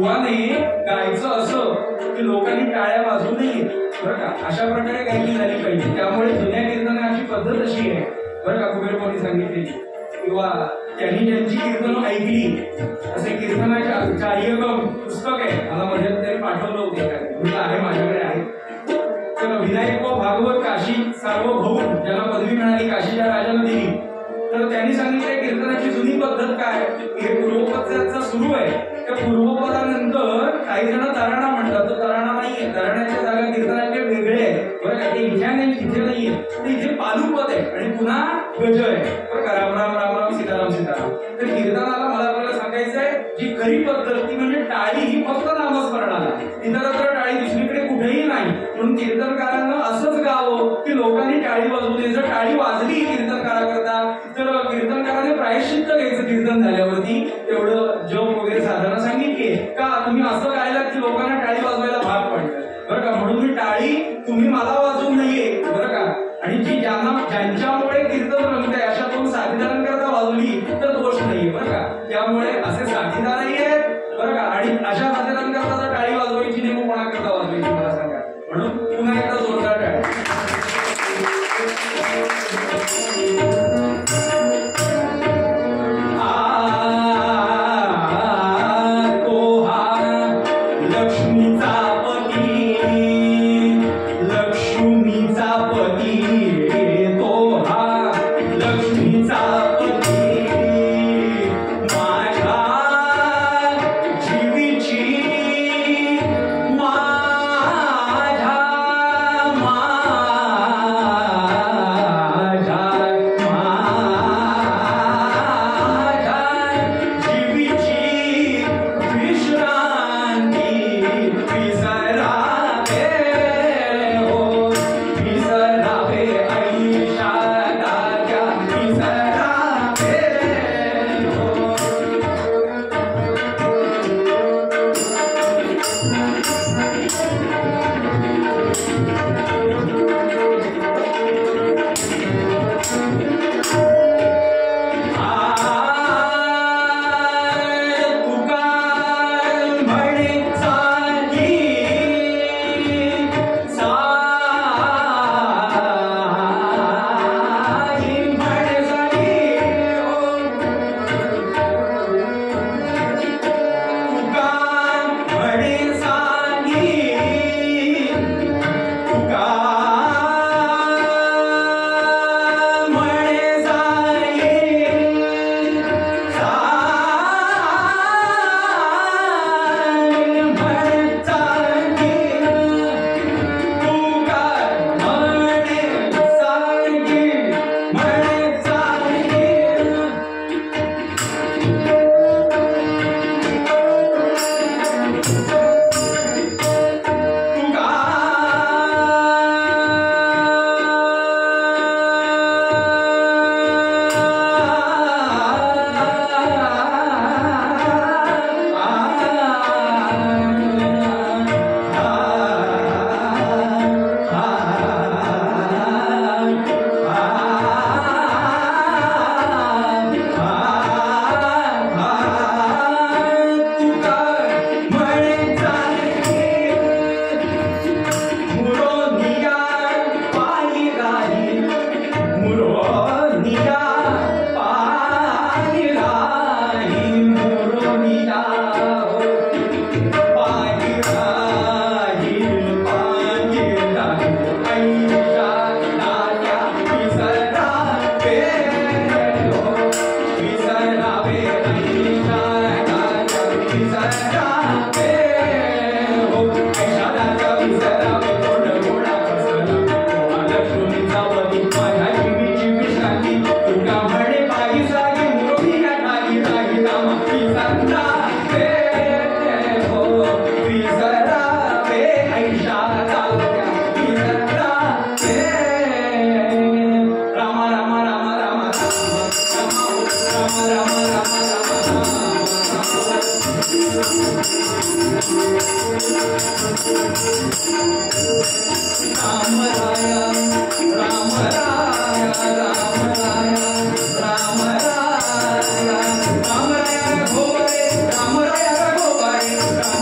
बुवाने गायचं असं की लोकांनी टाळ्या वाजवू नये बरं का, अशा प्रकारे गायली झाली पाहिजे. त्यामुळे जुन्या कीर्तनाची पद्धत अशी आहे बरं का, कुबेरपणी सांगितलेली, किंवा त्यांनी ज्यांची कीर्तनं ऐकली असे कीर्तनाच्या कार्यक्रम पुस्तक आहे, मला मध्यंतरी पाठवलं होते, आहे माझ्याकडे आहे. तर विनायक भागवत काशी सार्वभौम ज्याला पदवी मिळाली काशीच्या राजाला दिली, तर त्यांनी सांगितलं कीर्तनाची जुनी पद्धत काय, हे पूर्वपदाचा सुरू आहे, त्या पूर्वपदानंतर काही जण तराणा म्हणतात, तो तराणा नाहीये, तराण्याच्या जागा कीर्तनाचे वेगळे आहे बरं का, ते इथे नाही तिथे नाहीये, तर इथे पालुपद आहे आणि पुन्हा गजर आहे बरं का, राम राम राम राम सीताराम सीताराम. तर कीर्तनाला मला आपल्याला सांगायचं आहे जी खरी पद्धत ती म्हणजे टाळी ही फक्त नामस्मरणाला, इतरत्र टाळी दुसरीकडे कुठेही नाही. म्हणून कीर्तनकारांना असंच गावं की लोकांनी टाळी वाजवू नये. जर टाळी वाजली कीर्तनकाराकरता तर कीर्तनकाराने प्रायश्चित्त घ्यायचं कीर्तन झाल्यावरती, तेवढं जप वगैरे साधना सांगितली का, तुम्ही असं गायलात की लोकांना टाळी वाजवायला भाग पडतं बरं का. म्हणून मी टाळी तुम्ही मला वाजवू नये बरं का, आणि जी ज्यांच्यामुळे कीर्तन रंगते अशा दोन साथीदारांकरता वाजवली तर दोष नाहीये बरं का. त्यामुळे असे साथीदारही आहेत बरं का, आणि अशा साथीदारांकरता जर टाळी वाजवायची नाही, मग कोणाकरता वाजवायची मला सांगा. म्हणून पुन्हा एकदा जोरदार टाळी. राम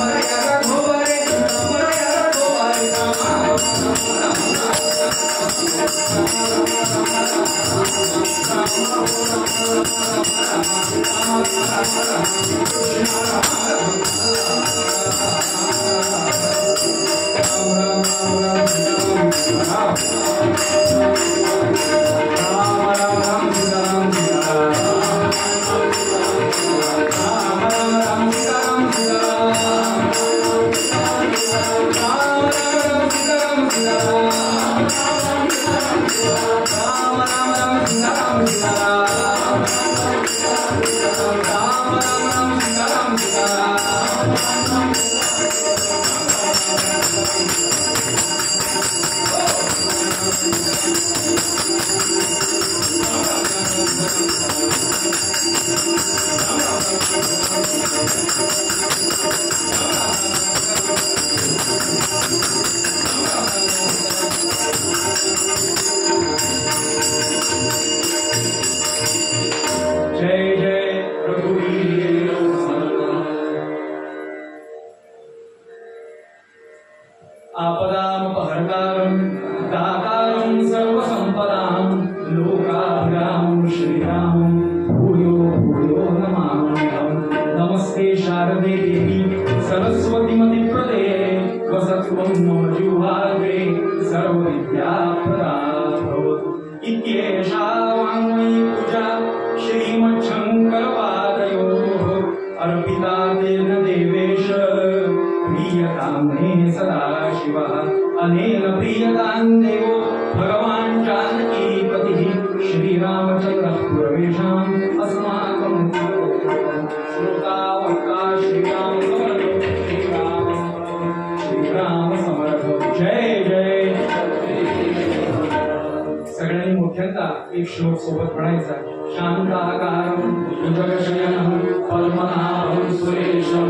एक श्लोक सोबत म्हणायचा. शांताकारं भुजगशयनं पद्मनाभं सुरेशं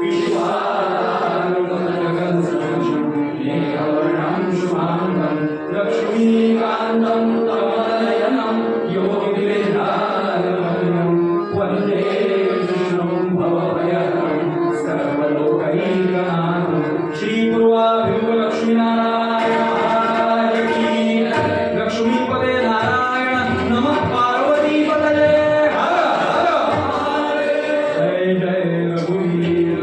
विश्वाधारं गगनसदृशं मेघवर्णं शुभांगं लक्ष्मीकान्तं कमलनयनं योगिविद्याधरं वन्दे विष्णुं भवभयहरं सर्वलोकैकनाथं श्रीपूर्वाभिमुखलक्ष्मीनारायण महाराज की लक्ष्मीपदे नारायण नमः पार्वतीपतये हर हर जय जय रघुवीर.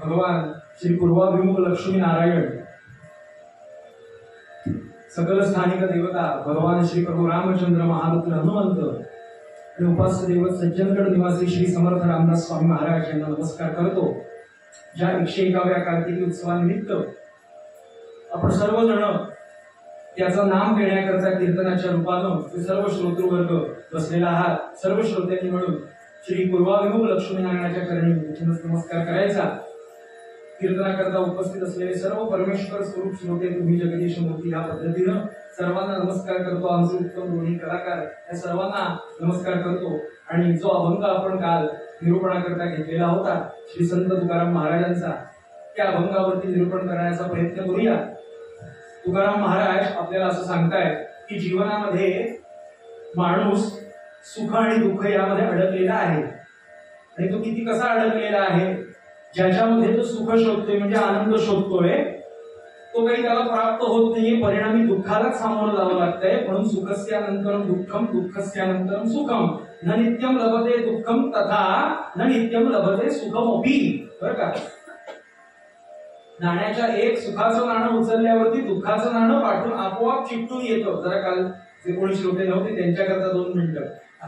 भगवान श्री पूर्वाभिमुख लक्ष्मी नारायण सकल स्थानिक देवता भगवान श्री प्रभू रामचंद्र महारुद्र हनुमंत आणि उपास्य दैवत सज्जनगड निवासी श्री समर्थ रामदास स्वामी महाराज यांना नमस्कार करतो. ज्या 101व्या कार्तिकी उत्सवानिमित्त आपण सर्वजण त्याचं नाम घेण्याकरता कीर्तनाच्या रूपानं सर्व श्रोतृवर्ग बसलेला आहात. सर्व श्रोत्यांनी मिळून श्री पूर्वाभिमुख लक्ष्मीनारायणाच्या चरणी नमस्कार करायचा. कीर्तनाकरता उपस्थित असलेले सर्व परमेश्वर स्वरूप श्रोते तुम्ही जगदीश मूर्ती या पद्धतीनं सर्वांना नमस्कार करतो. आमचे उत्तम दोन्ही कलाकार या सर्वांना नमस्कार करतो. आणि जो अभंग आपण काल निरूपणाकरता घेतलेला होता श्री संत तुकाराम महाराजांचा, त्या अभंगावरती निरूपण करण्याचा प्रयत्न करूया. तुकाराम महाराज आपल्याला असं सांगतायत की जीवनामध्ये माणूस सुख आणि दुःख यामध्ये अडकलेला आहे. आणि तो किती कसा अडकलेला आहे, ज्याच्यामध्ये तो सुख शोधतोय म्हणजे आनंद शोधतोय, तो काही त्याला प्राप्त होत नाहीये, परिणामी दुःखालाच सामोरं जावं लागतंय. म्हणून सुखस्यानंतरम दुःखम दुःखस्यानंतरम सुखम न नित्यम लभते दुःखम तथा न नित्यम लभते सुखमपि. बरं का, नाण्याच्या एक सुखाचं नाणं उचलल्यावरती दुःखाचं नाणं पाठवून आपोआप चिकटून येतं. जरा काल जे कोणी श्रोते नव्हते त्यांच्याकरता 2 मिनिटं.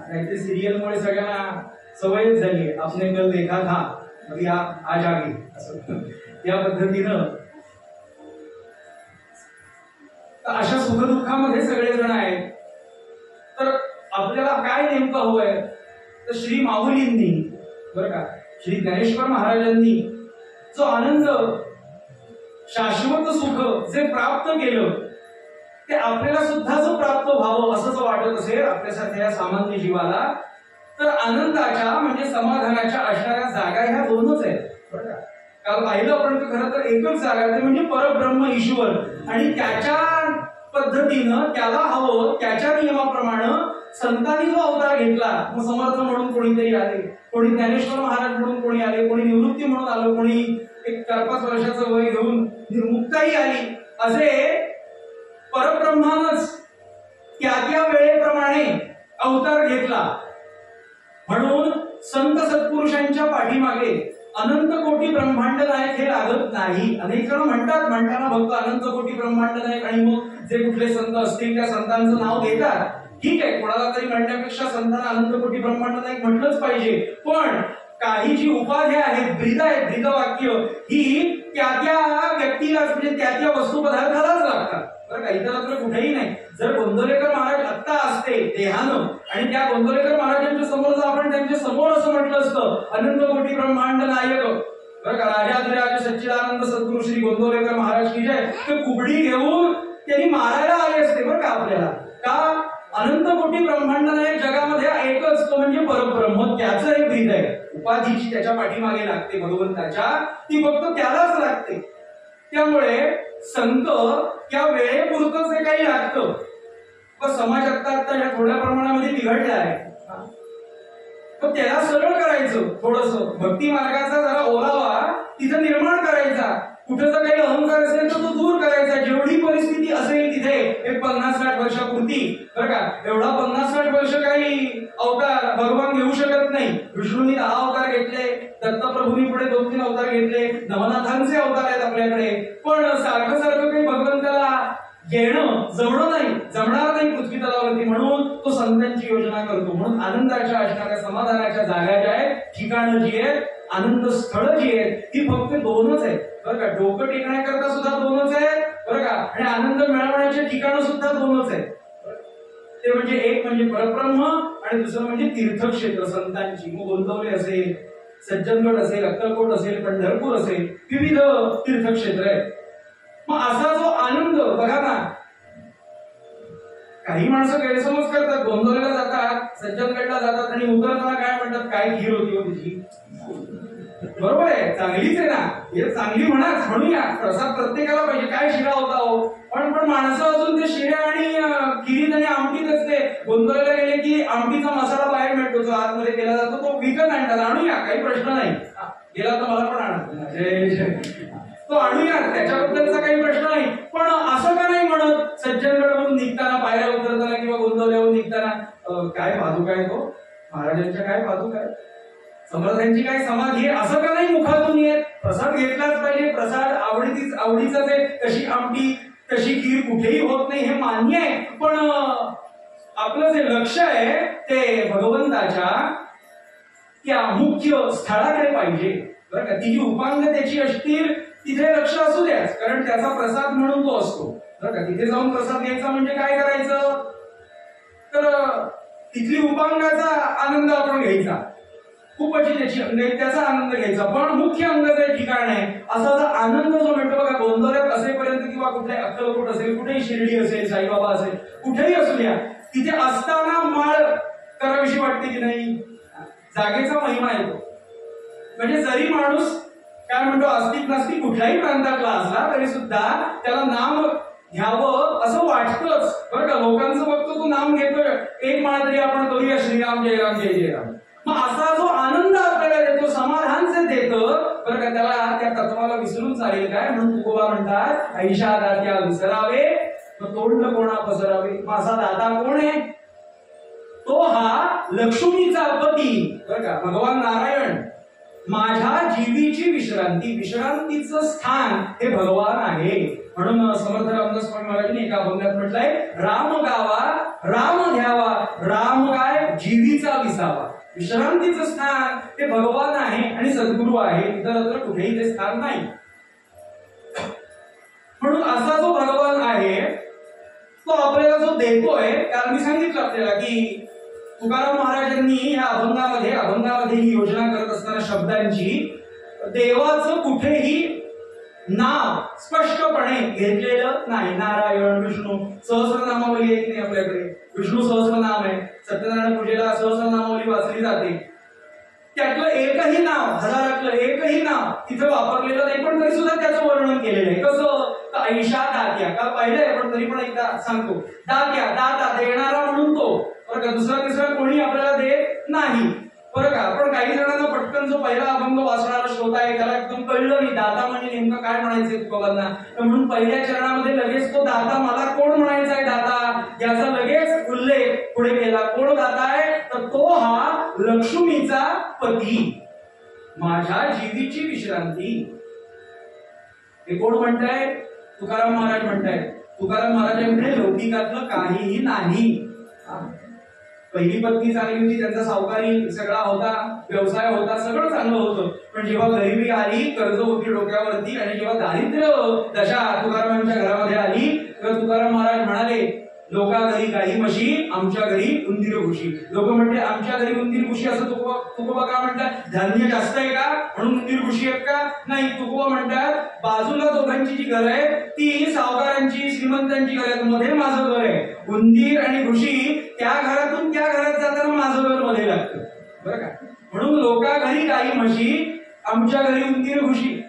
नाही ते सिरियलमुळे सगळ्यांना सवयच झाली, आपने कल देखा था अभी आज आगे असं या पद्धतीनं. अशा सुखदुःखामध्ये सगळेजण आहेत. तर आपल्याला काय नेमकं हवंय, तर श्री माऊलींनी बरं का, श्री ज्ञानेश्वर महाराजांनी जो आनंद शाश्वत सुख जे प्राप्त केलं ते आपल्याला सुद्धा जो प्राप्त व्हावं असं जर वाटत असेल आपल्यासारख्या सामान्य जीवाला, तर आनंदाच्या म्हणजे समाधानाच्या असणाऱ्या जागा ह्या 2च आहेत. बरं का, काल पाहिलं आपण खरं तर एकच जागा ते म्हणजे परब्रह्म ईश्वर. आणि त्याच्या पद्धतीनं त्याला हवं त्याच्या नियमाप्रमाणे संतांनी जो अवतार घेतला, मग समर्थ म्हणून कोणीतरी आले, कोणी ज्ञानेश्वर महाराज म्हणून कोणी आले, कोणी निवृत्ती म्हणून आलं, कोणी एक 4-5 वर्षाचं वय घेऊन निर्मुक्ताही आली. असे परब्रह्मानच त्या वेळेप्रमाणे अवतार घेतला. म्हणून संत सत्पुरुषांच्या पाठीमागे अनंत कोटी ब्रह्मांड नायक हे लागत नाही. अनेक जण म्हणताना भक्त अनंत कोटी ब्रह्मांड नायक आणि मग जे कुठले संत असतील त्या संतांचं नाव घेतात. ठीक आहे, कोणाला तरी म्हणण्यापेक्षा संतांना अनंत कोटी ब्रह्मांड नायक म्हटलंच पाहिजे. पण काही जी उपाध्या आहेत, ब्रीद आहेत, ब्रीद वाक्य ही त्या व्यक्तीला म्हणजे त्या वस्तू पदार्थालाच लागतात बरं का, इतरत्र कुठेही नाही. जर गोंदवलेकर महाराज आत्ता असते देहानं आणि त्या गोंदवलेकर महाराजांच्या समोर जर आपण त्यांच्या समोर असं म्हटलं असतं अनंत कोटी ब्रह्मांड नायक बरं का, राजाधिराज सच्चिदानंद सद्गुरू श्री गोंदवलेकर महाराज की जय, तर कुबडी घेऊन त्यांनी मारायला आले असते बरं का आपल्याला. का? अनंत कोटी ब्रह्मांड नायक जगामध्ये एकच, तो म्हणजे परब्रह्म. त्याचं एक ब्रीद आहे, उपाधी जी त्याच्या पाठीमागे लागते भगवंताच्या, ती फक्त त्यालाच लागते. त्यामुळे संत त्या वेळेपुरतं जे काही लागतं, पण समाज आता ह्या थोड्या प्रमाणामध्ये बिघडला आहे, तर त्याला सरळ करायचं. थोडस भक्ती मार्गाचा जरा ओलावा तिथं निर्माण करायचा. कुठे जर काही अहंकार असेल तर तो दूर करायचा. जेवढी परिस्थिती असेल तिथे एक 50-60 वर्षापुरती बरं का, एवढा 50-60 वर्ष काही अवतार भगवान घेऊ शकत नाही. विष्णूंनी 10 अवतार घेतले, दत्तप्रभूंनी पुढे 2-3 अवतार घेतले, नवनाथांचे अवतार आहेत आपल्याकडे. पण सारखं काही भगवंताला घेणं जमणार नाही पृथ्वी तलावरती. म्हणून तो संतांची योजना करतो. म्हणून आनंदाच्या असणाऱ्या समाधानाच्या जागा ज्या आहेत, ठिकाणं जी आहेत, आनंद स्थळ जी आहेत, ती फक्त 2च आहेत बरं का. डोकं टेकण्याकरता सुद्धा 2च आहेत बरं का, आणि आनंद मिळवण्याचे ठिकाणं सुद्धा 2च आहेत. ते म्हणजे एक म्हणजे परब्रह्म आणि दुसरं म्हणजे तीर्थक्षेत्र संतांची. मग गोंदवले असेल, सज्जनगड असेल, अक्कलकोट असेल, पंढरपूर असेल, विविध तीर्थक्षेत्र आहेत. मग असा जो आनंद बघा ना, काही माणसं गैरसमज करतात. गोंदवलेला जातात, सज्जनगडला जातात आणि उतरताना काय म्हणतात, काय खीर होती हो तिची. बरोबर आहे, चांगलीच आहे ना, हे चांगली म्हणूया. प्रसाद प्रत्येकाला पाहिजे, काय शिरा होता हो. पण माणसं अजून ते शिऱ्या आणि खिरीत आणि आमटीत असते. गोंदवलेला गेले की आमटीचा मसाला बाहेर मिळतो, जो आतमध्ये केला जातो, तो विकत आणतात. आणूया, काही प्रश्न नाही. गेला तर मला पण आणा, जय जय, तो आणूया, त्याच्याबद्दलचा काही प्रश्न नाही. पण असं का नाही म्हणत, सज्जनगडवरून निघताना, पायऱ्या उतरताना किंवा गोंदवल्यावरून निघताना, काय पादुका आहे तो, महाराजांच्या काय पादुका आहे, समर्थांची काय समाधी आहे, असं का नाही मुखातून येत. प्रसाद घेतलाच पाहिजे. प्रसाद आवडीचाच आहे. तशी आमटी, तशी खीर कुठेही होत नाही, हे मान्य आहे. पण आपलं जे लक्ष आहे ते भगवंताच्या त्या मुख्य स्थळाकडे पाहिजे बरं का. ती जी उपांग त्याची असतील तिथे लक्ष असू द्याच, कारण त्याचा प्रसाद म्हणून तो असतो बरं का. तिथे जाऊन प्रसाद घ्यायचा म्हणजे काय करायचं, तर तिथली उपांगाचा आनंद आपण घ्यायचा, खूपच त्याचा आनंद घ्यायचा. पण मुख्य अंग जे ठिकाण आहे, असा जर आनंद जो मिळतो बघा गोंदवल्यात असेपर्यंत किंवा कुठे अक्कलकोट असेल, कुठेही शिर्डी असेल, साईबाबा असेल, कुठेही असू द्या, तिथे असताना माळ करावीशी वाटते की नाही. जागेचा महिमा येतो. म्हणजे जरी माणूस काय म्हणतो आस्तिक नास्तिक कुठल्याही प्रांतातला असला तरी सुद्धा त्याला नाम घ्यावं असं वाटतंच बरं का. लोकांचं बघतो तो नाम घेतोय, एक माळ तरी आपण करूया श्रीराम जय राम जय जय राम. मग असा जो आनंद आपल्याला देतो, समाधान जे देतं बरं का, त्याला त्या तत्वाला विसरून चालेल काय. म्हणून तुकोबा म्हणतात, ऐशा दात्या विसरावे तोंड कोणा पसरावे. माझा दाता कोण आहे, तो हा लक्ष्मीचा पती बरं का, भगवान नारायण. माझ्या जीवीची विश्रांतीचं स्थान हे भगवान आहे. म्हणून समर्थ रामदास स्वामी महाराजांनी एका अभंगात म्हटलंय, राम गावा राम घ्यावा, राम काय जीवीचा विसावा. विश्रांतीचं स्थान हे भगवान आहे आणि सद्गुरू आहे, इतरत्र कुठेही ते स्थान नाही. म्हणून असा जो भगवान आहे तो आपल्याला जो देतोय, कारण मी सांगितलं आपल्याला की तुकाराम महाराजांनी या अभंगामध्ये ही योजना करत असताना शब्दांची देवाचं कुठेही नाव स्पष्टपणे घेतलेलं नाही. नारायण, विष्णू सहस्रनामावली आहे की नाही आपल्याकडे, विष्णू सहस्रनाम आहे, सत्यनारायण पूजेला सहस्रनामावली वाचली जाते. त्यातलं एकही नाव, हजारातलं एकही नाव तिथं वापरलेलं नाही, पण तरी सुद्धा त्याचं वर्णन केलेलं आहे. कसं, ऐशा दात्या, काल पाहिलंय पण तरी पण एकदा सांगतो. दात्या, दाता देणारा म्हणून तो बरं का, दुसरा तिसरा कोणी आपल्याला देत नाही बरं का. पण काही जणांना पटकन जो पहिला अभंग वाचणारा श्रोता आहे त्याला एकदम कळलं नाही दाता म्हणजे नेमकं काय म्हणायचंय तुकोबांना. म्हणून पहिल्या चरणामध्ये लगेच तो दाता, मला कोण म्हणायचा आहे दाता, याचा लगेच उल्लेख पुढे केला. कोण दाता आहे, तर तो हा लक्ष्मीचा पती, माझ्या जीवीची विश्रांती. हे कोण म्हणताय, तुकाराम महाराज म्हणतायत. तुकाराम महाराजांकडे लौकिकातलं काहीही नाही. पहिली पत्नी चांगली होती, त्यांचा सावकारी सगळा होता, व्यवसाय होता, सगळं चांगलं होतं. पण जेव्हा गरिबी आली, कर्ज होती डोक्यावरती, आणि जेव्हा दारिद्र्य दशा तुकारामांच्या घरामध्ये आली, तर तुकाराम महाराज म्हणाले, लोका घरी गाई म्हशी, आमच्या घरी उंदीर घुशी. लोक म्हणते आमच्या घरी उंदीर घुशी, असं तुकोबा का म्हणतात? धान्य जास्त आहे का म्हणून उंदीर घुशी आहेत का? नाही. तुकोबा म्हणतात बाजूला दोघांची जी घर आहे ती सावकारांची, श्रीमंतांची घर आहेत, मध्ये माझं घर आहे. उंदीर आणि घुशी त्या घरातून त्या घरात जाताना माझं घर मध्ये लागतं, बरं का? म्हणून लोका घरी गाई म्हशी, आमच्या घरी उंदीर घुशी.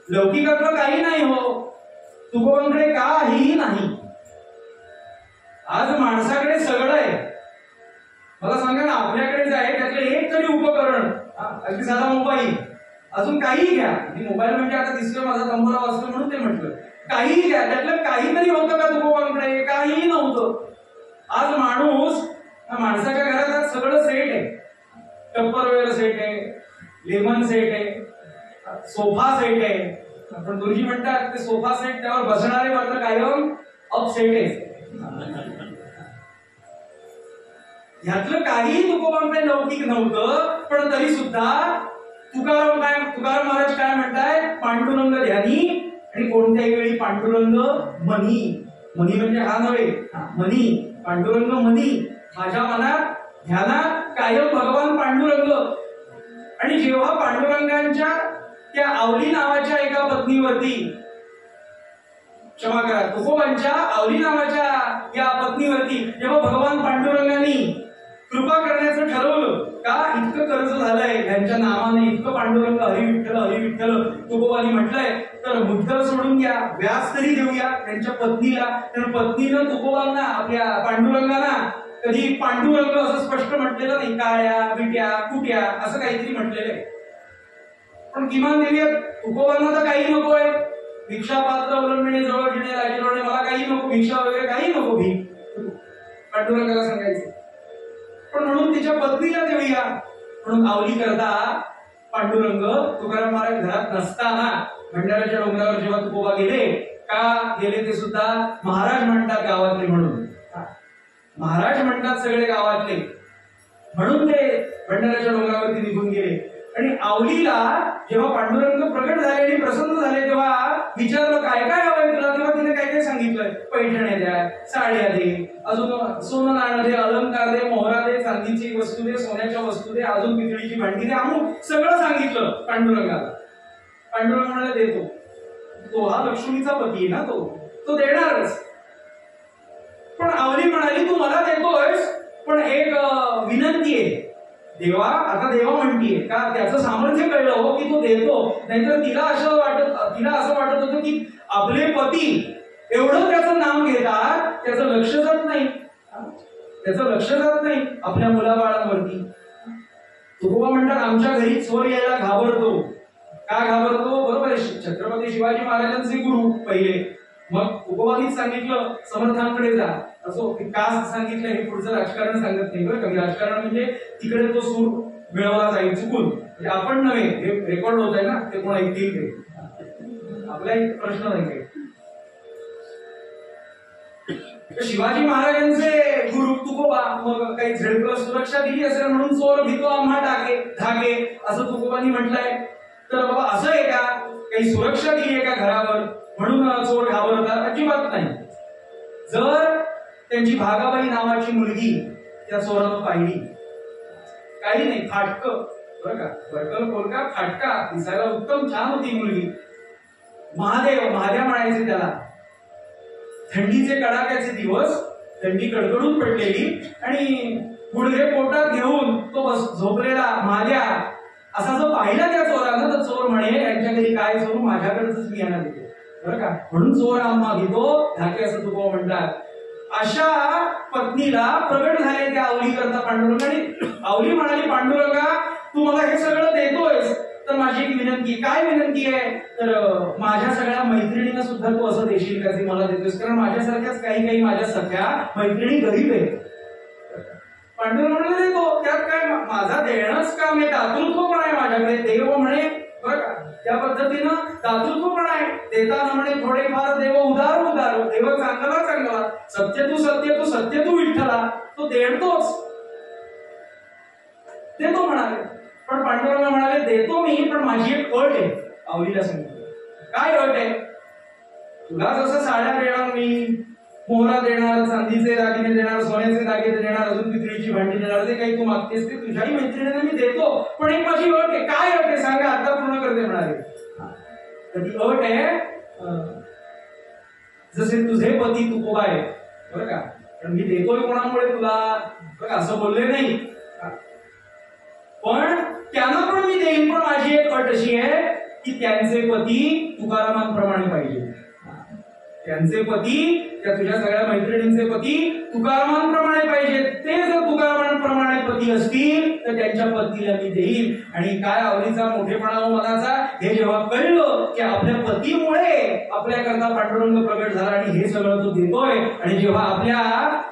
लौकिकातलं काही नाही हो, तुकोबांकडे काहीही नाही. आज माणसाकडे सगळं आहे. मला सांगा ना, आपल्याकडे जे आहे त्यातलं एक तरी उपकरण, अगदी साधा मोबाईल, अजून काही घ्या. मोबाईल म्हणजे आता दिसतोय माझा तंबोरा वाजतो म्हणून ते म्हटलं, काहीही घ्या, त्यातलं काहीतरी होतं का तुकोबांकडे? काहीही नव्हतं. आज माणसाच्या घरात आज सगळं सेट आहे. टप्परवेअर सेट आहे, लेमन सेट आहे, सोफा सेट आहे. पण गुरुजी म्हणतात ते सोफा सेट, त्यावर बसणारे मात्र कायम अपसेट आहे. ह्यातलं काही तुकोबांकडे लौकिक नव्हतं. पण तरी सुद्धा तुकाराम महाराज काय म्हणताय? पांडुरंग ध्यानी, आणि कोणत्याही वेळी पांडुरंग मनी. मनी म्हणजे हा नव्हे, मनी, पांडुरंग मनी. माझ्या मनात ध्यानात कायम भगवान पांडुरंग. आणि जेव्हा पांडुरंगांच्या त्या आवली नावाच्या एका पत्नीवरती, क्षमा करा, तुकोबांच्या आवली नावाच्या या पत्नीवरती जेव्हा भगवान पांडुरंगांनी कृपा करण्याचं ठरवलं, का इतकं कर्ज झालंय त्यांच्या नावाने, इतकं पांडुरंग हरी विठ्ठल तुकोबांनी म्हटलंय, तर मुद्दल सोडून द्या, व्याज तरी देऊया त्यांच्या पत्नीला. तर पत्नीनं तुकोबांना, आपल्या पांडुरंगांना कधी पांडुरंग असं स्पष्ट म्हटलेलं नाही, काळ्या बिट्या कुट्या असं काहीतरी म्हटलेलं आहे. पण किमान देऊया तुकोबांना तर काही नको आहे. भिक्षा पात्र अवलंबणे जवळ घेणे राजीवणे, मला काही नको, भिक्षा वगैरे काही नको, भी पांडुरंगाला सांगायचं. पण म्हणून तिच्या पत्नीला देऊया म्हणून आवली करता पांडुरंग तुकाराम महाराज घरात नसताना भंडाऱ्याच्या डोंगरावर जेव्हा तुकोबा गेले, का गेले ते सुद्धा महाराज म्हणतात गावातले, म्हणून महाराज म्हणतात सगळे गावातले, म्हणून ते भंडाऱ्याच्या डोंगरावरती निघून गेले. आणि आवलीला जेव्हा पांडुरंग प्रकट झाले आणि प्रसन्न झाले, तेव्हा विचारलं काय काय हवंय तुला. तेव्हा तिने काय काय सांगितलंय? पैठण्या द्या, साड्या दे, अजून सोनं नाणं दे, अलंकार दे, मोहरा दे, चांदीची वस्तू दे, सोन्याच्या वस्तू दे, अजून पितळीची भांडी दे, अमुक सगळं सांगितलं पांडुरंगाला. पांडुरंग म्हणाला देतो. तो हा लक्ष्मीचा पती आहे ना, तो देणारच. पण आवली म्हणाली तू मला देतोयस, पण एक विनंती आहे. देवा, आता देवा म्हणतीये का त्याचं सामर्थ्य कळलं हो की तो देतो. नाहीतर तिला असं वाटत होतं की आपले पती एवढं त्याचं नाम घेतात, त्याचं लक्ष जात नाही आपल्या मुलाबाळांवरती. तुकोबा म्हणतात आमच्या घरी चोर यायला घाबरतो. का घाबरतो? बरोबर आहे, छत्रपती शिवाजी महाराजांचे गुरु पहिले. मग तुकोबांनीच सांगितलं समर्थांकडे जा. असो का सांगितलं हे पुढचं राजकारण सांगत नाही बरं का. राजकारण म्हणजे तिकडे तो सूर मिळवला जाईल चुकून, म्हणजे आपण नव्हे, हे रेकॉर्ड होत आहे ना, ते कोण ऐकतील ते आपला एक प्रश्न नाही काही. शिवाजी महाराजांचे गुरु तुकोबा, मग काही झेडकं सुरक्षा दिली असेल म्हणून चोर भीतो आम्हा धागे असं तुकोबांनी म्हटलंय. तर बाबा असं आहे का, काही सुरक्षा दिली आहे का घरावर म्हणून चोर घाबरतात? अजिबात नाही. जर त्यांची भागाबाई नावाची मुलगी त्या चोरानं पाहिली, काही नाही, फाटकं बरं का, बरकल कोलका फाटका, दिसायला उत्तम छान होती मुलगी. महाद्या म्हणायचे त्याला. थंडीचे कडाक्याचे दिवस, थंडी कडकडून पडलेली, आणि गुडघे पोटात घेऊन तो झोपलेला महाद्या असा जो पाहिला त्या चोरानं, तर चोर म्हणे यांच्या घरी काय चोरू, माझ्याकडेच मी यांना देतो बरं का, म्हणून चोर आम्हा घेतो धाके असं तुकोबा म्हणतात. अशा पत्नीला प्रगट झाले त्या आवली करता पांडुरंग. आणि आवली म्हणाली पांडुरंगा तू मला हे सगळं देतोयस, तर माझी एक विनंती. काय विनंती आहे? तर माझ्या सगळ्या मैत्रिणींना सुद्धा तू असं देशील का जे मला देतोयस, कारण माझ्यासारख्याच काही माझ्या सख्या मैत्रिणी गरीब आहेत. पांडुरंग म्हणाले देतो, त्यात काय माझा देणंच काम आहे, दातृत्व पण आहे माझ्याकडे. देव म्हणे बरं का, त्या पद्धतीनं दातृत्व पण आहे. देताना म्हणे थोडेफार देव उदार उदार, देव चांगला चांगला, सत्य तू विठ्ठला, तो देतोच, देतो म्हणाले. पण पांडुरंग म्हणाले देतो मी, पण माझी एक अट आहे. आवलीला सांगितलं काय अट आहे? तुला जसं साड्या देणार मी, मोहरा देणार, चांदीचे दागिने देणार, सोन्याचे दागिने देणार, अजून पितळीची भांडी देणार, जे काही तू मागतेस ते तुझ्याही मैत्रिणीला मी देतो, पण एक माझी अट आहे. काय अट आहे सांगा, आता पूर्ण करते म्हणाले. तर ती अट आहे, जसे तुझे पती तुकोबा आहे बरं का, पण मी देतोय कोणामुळे तुला बरं असं बोलले नाही, पण त्यांना पण मी देईन, पण माझी एक अट अशी आहे की त्यांचे पती तुकारामांप्रमाणे पाहिजे. त्यांचे पती, त्या तुझ्या सगळ्या मैत्रिणींचे पती तुकारामांप्रमाणे पाहिजे. ते जर तुकारामांप्रमाणे पती असतील तर त्यांच्या पतीला मी देईन. आणि काय आवडीचा मोठेपणा मनाचा, हे जेव्हा कळलं की आपल्या पतीमुळे आपल्याकरता पांडुरंग प्रगट झाला आणि हे सगळं तो देतोय, आणि जेव्हा आपल्या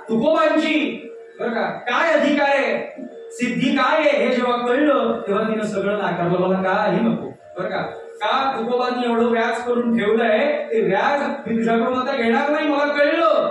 तुकोबांची बरं का काय अधिकार आहे, सिद्धी काय आहे हे जेव्हा कळलं, तेव्हा तिनं सगळं नाकारलं. मला काही नको बरं का, तुकोबांनी एवढं व्याज करून ठेवलंय, ते व्याज मी तुझ्याकडून आता घेणार नाही, मला कळलं.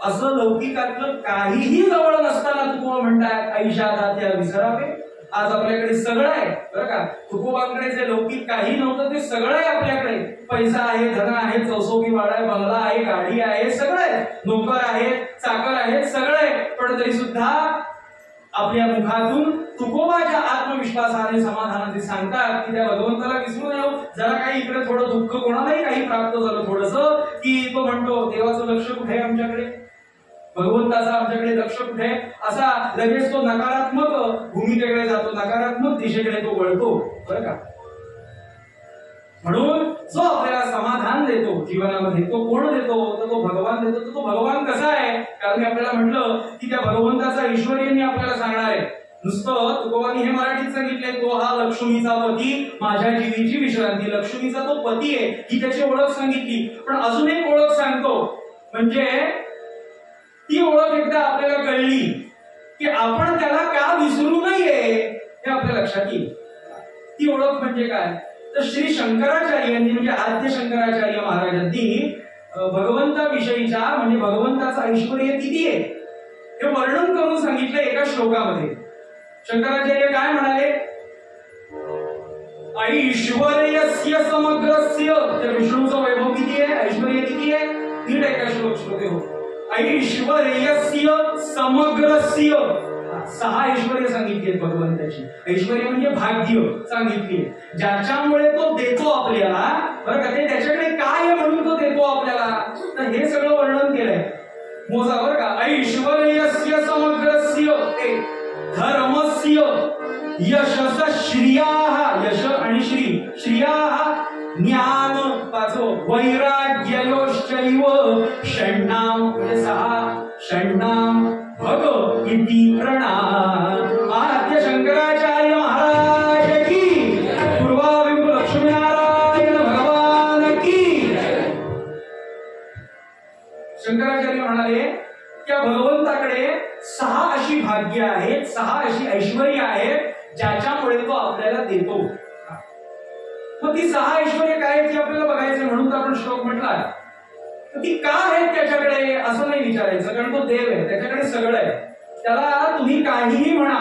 असं लौकिकातलं काहीही जवळ नसताना तुकोबा म्हणतात आईशा तात्या विसरावे. आज आपल्याकडे सगळं आहे बरं का, तुकोबांकडे जे लौकिक काही नव्हतं ते सगळं आहे आपल्याकडे. पैसा आहे, धन आहे, चौसोबी वाडा आहे, बंगला आहे, गाडी आहे, सगळं आहे, नोकर आहेत, चाकर आहेत, सगळं आहे. पण तरी सुद्धा आपल्या मुखातून तुकोबाच्या आत्मविश्वासाने समाधानाने सांगतात की त्या भगवंताला विसरू नये. जरा काही इकडे थोडं दुःख कोणालाही काही प्राप्त झालं थोडंसं की तो म्हणतो देवाचं लक्ष कुठे आहे आमच्याकडे, भगवंताचं आमच्याकडे लक्ष कुठे आहे, असा लगेच तो नकारात्मक भूमिकेकडे जातो, नकारात्मक दिशेकडे तो वळतो बरं का. म्हणून जो आपल्याला समाधान देतो जीवनामध्ये तो कोण देतो, तर तो भगवान देतो. तो भगवान कसा आहे, कारण मी आपल्याला म्हटलं की त्या भगवंताचा ईश्वरीने आपल्याला सांगणार आहे. नुसतं तुकोबांनी हे मराठीत सांगितलंय, तो हा लक्ष्मीचा पती, माझ्या जीवीची विश्रांती. लक्ष्मीचा तो पती आहे ही त्याची ओळख सांगितली. पण अजून एक ओळख सांगतो, म्हणजे ती ओळख एकदा आपल्याला कळली की आपण त्याला का विसरू नये हे आपल्या लक्षात येईल. ती ओळख म्हणजे काय, तर श्री शंकराचार्यांनी म्हणजे आद्य शंकराचार्य महाराजांनी भगवंताविषयीच्या म्हणजे भगवंताचा ऐश्वर्य किती आहे हे वर्णन करून सांगितलं एका श्लोकामध्ये. शंकराचार्य काय म्हणाले, ऐश्वर्यस्य समग्रस्य, त्या विष्णूचं वैभव किती आहे, ऐश्वर्य किती आहे, नीट ऐका श्लोक हो. ऐश्वर्यस्य समग्रस्य, 6 ऐश्वर्य सांगितली आहेत भगवंताची. ऐश्वर्य म्हणजे भाग्य सांगितली, ज्याच्यामुळे तो देतो आपल्याला बरं का, ते त्याच्याकडे काय आहे म्हणून तो देतो आपल्याला. तर हे सगळं वर्णन केलंय, मोजा बरं का. ऐश्वर्यस्य समग्रस्य ते धर्मस्य यशस श्रियाः, यश आणि श्री, श्रियाः ज्ञान 5 वैराग्ययोश्चैव षण्णाम म्हणजे 6 षण्णाम भग इति प्रणाम. आद्य शंकराचार्य महाराज की, पूर्वाभिमुख लक्ष्मीनारायण भगवान की. शंकराचार्य म्हणाले त्या भगवंताकडे 6 अशी भाग्य आहेत, 6 अशी ऐश्वर्य आहेत ज्याच्यामुळे तो आपल्याला देतो. मग ती 6 ऐश्वर्य काय ती आपल्याला बघायचं, म्हणून तर आपण श्लोक म्हटला. ती का आहेत त्याच्याकडे असं नाही विचारायचं, कारण तो देव आहे, त्याच्याकडे सगळं आहे. त्याला तुम्ही काहीही म्हणा,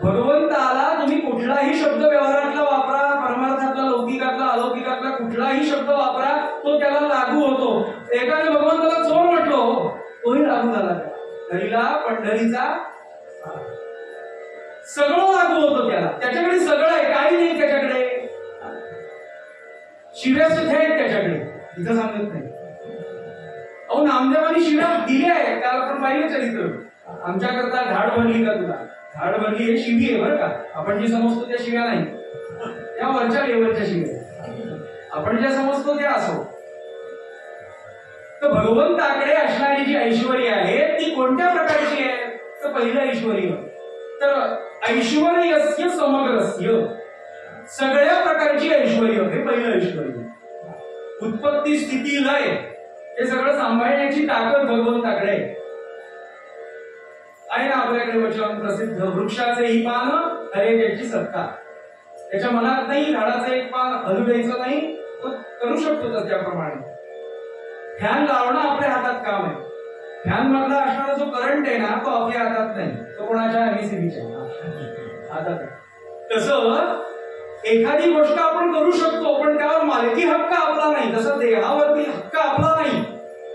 भगवंताला तुम्ही कुठलाही शब्द व्यवहारातला वापरा, परमार्थातला, लौकिकातला, अलौकिकातला कुठलाही शब्द वापरा, तो त्याला लागू होतो. एकाने भगवंताला चोर म्हटलो तोही लागू झाला, हरीला पंढरीचा सगळं लागू होतं त्याला. त्याच्याकडे सगळं आहे, काही नाही त्याच्याकडे, शिव्या सुद्धा आहेत त्याच्याकडे, इथं सांगत नाही. अहो नामदेवानी शिव्या दिल्या आहे, त्याला आपण पाहिलं चरित्र. आमच्याकरता झाड भरली का तुला, झाड भरली हे शिवी आहे बरं का, आपण जे समजतो त्या शिव्या नाही, त्या वरच्या लेवलच्या शिव्या, आपण ज्या समजतो त्या असो. तर भगवंताकडे असणारी जी ऐश्वर्य आहे ती कोणत्या प्रकारची आहे, तर पहिलं ऐश्वर्य, तर ऐश्वर्यस्य समग्रस्य, सगळ्या प्रकारची ऐश्वर्य हे पहिलं ऐश्वर्य. उत्पत्ती स्थिती लय हे सगळं सांभाळण्याची ताकद भगवंताकडे आहे ना. आपल्याकडे वचन प्रसिद्ध, वृक्षाचे ही पान हरे त्याची सत्ता. त्याच्या मनात नाही झाडाचं एक पान हलू द्यायचं नाही, तो करू शकतो तर त्याप्रमाणे. फॅन लावणं आपल्या हातात काम आहे. फॅन मधला असणारा जो करंट आहे ना तो आपल्या हातात नाही, तो कोणाच्या एमएससीबीच्या हातात आहे. तसं एखादी गोष्ट आपण करू शकतो पण त्यावर मालकी हक्क आपला नाही. तसं देहावरती हक्क आपला नाही.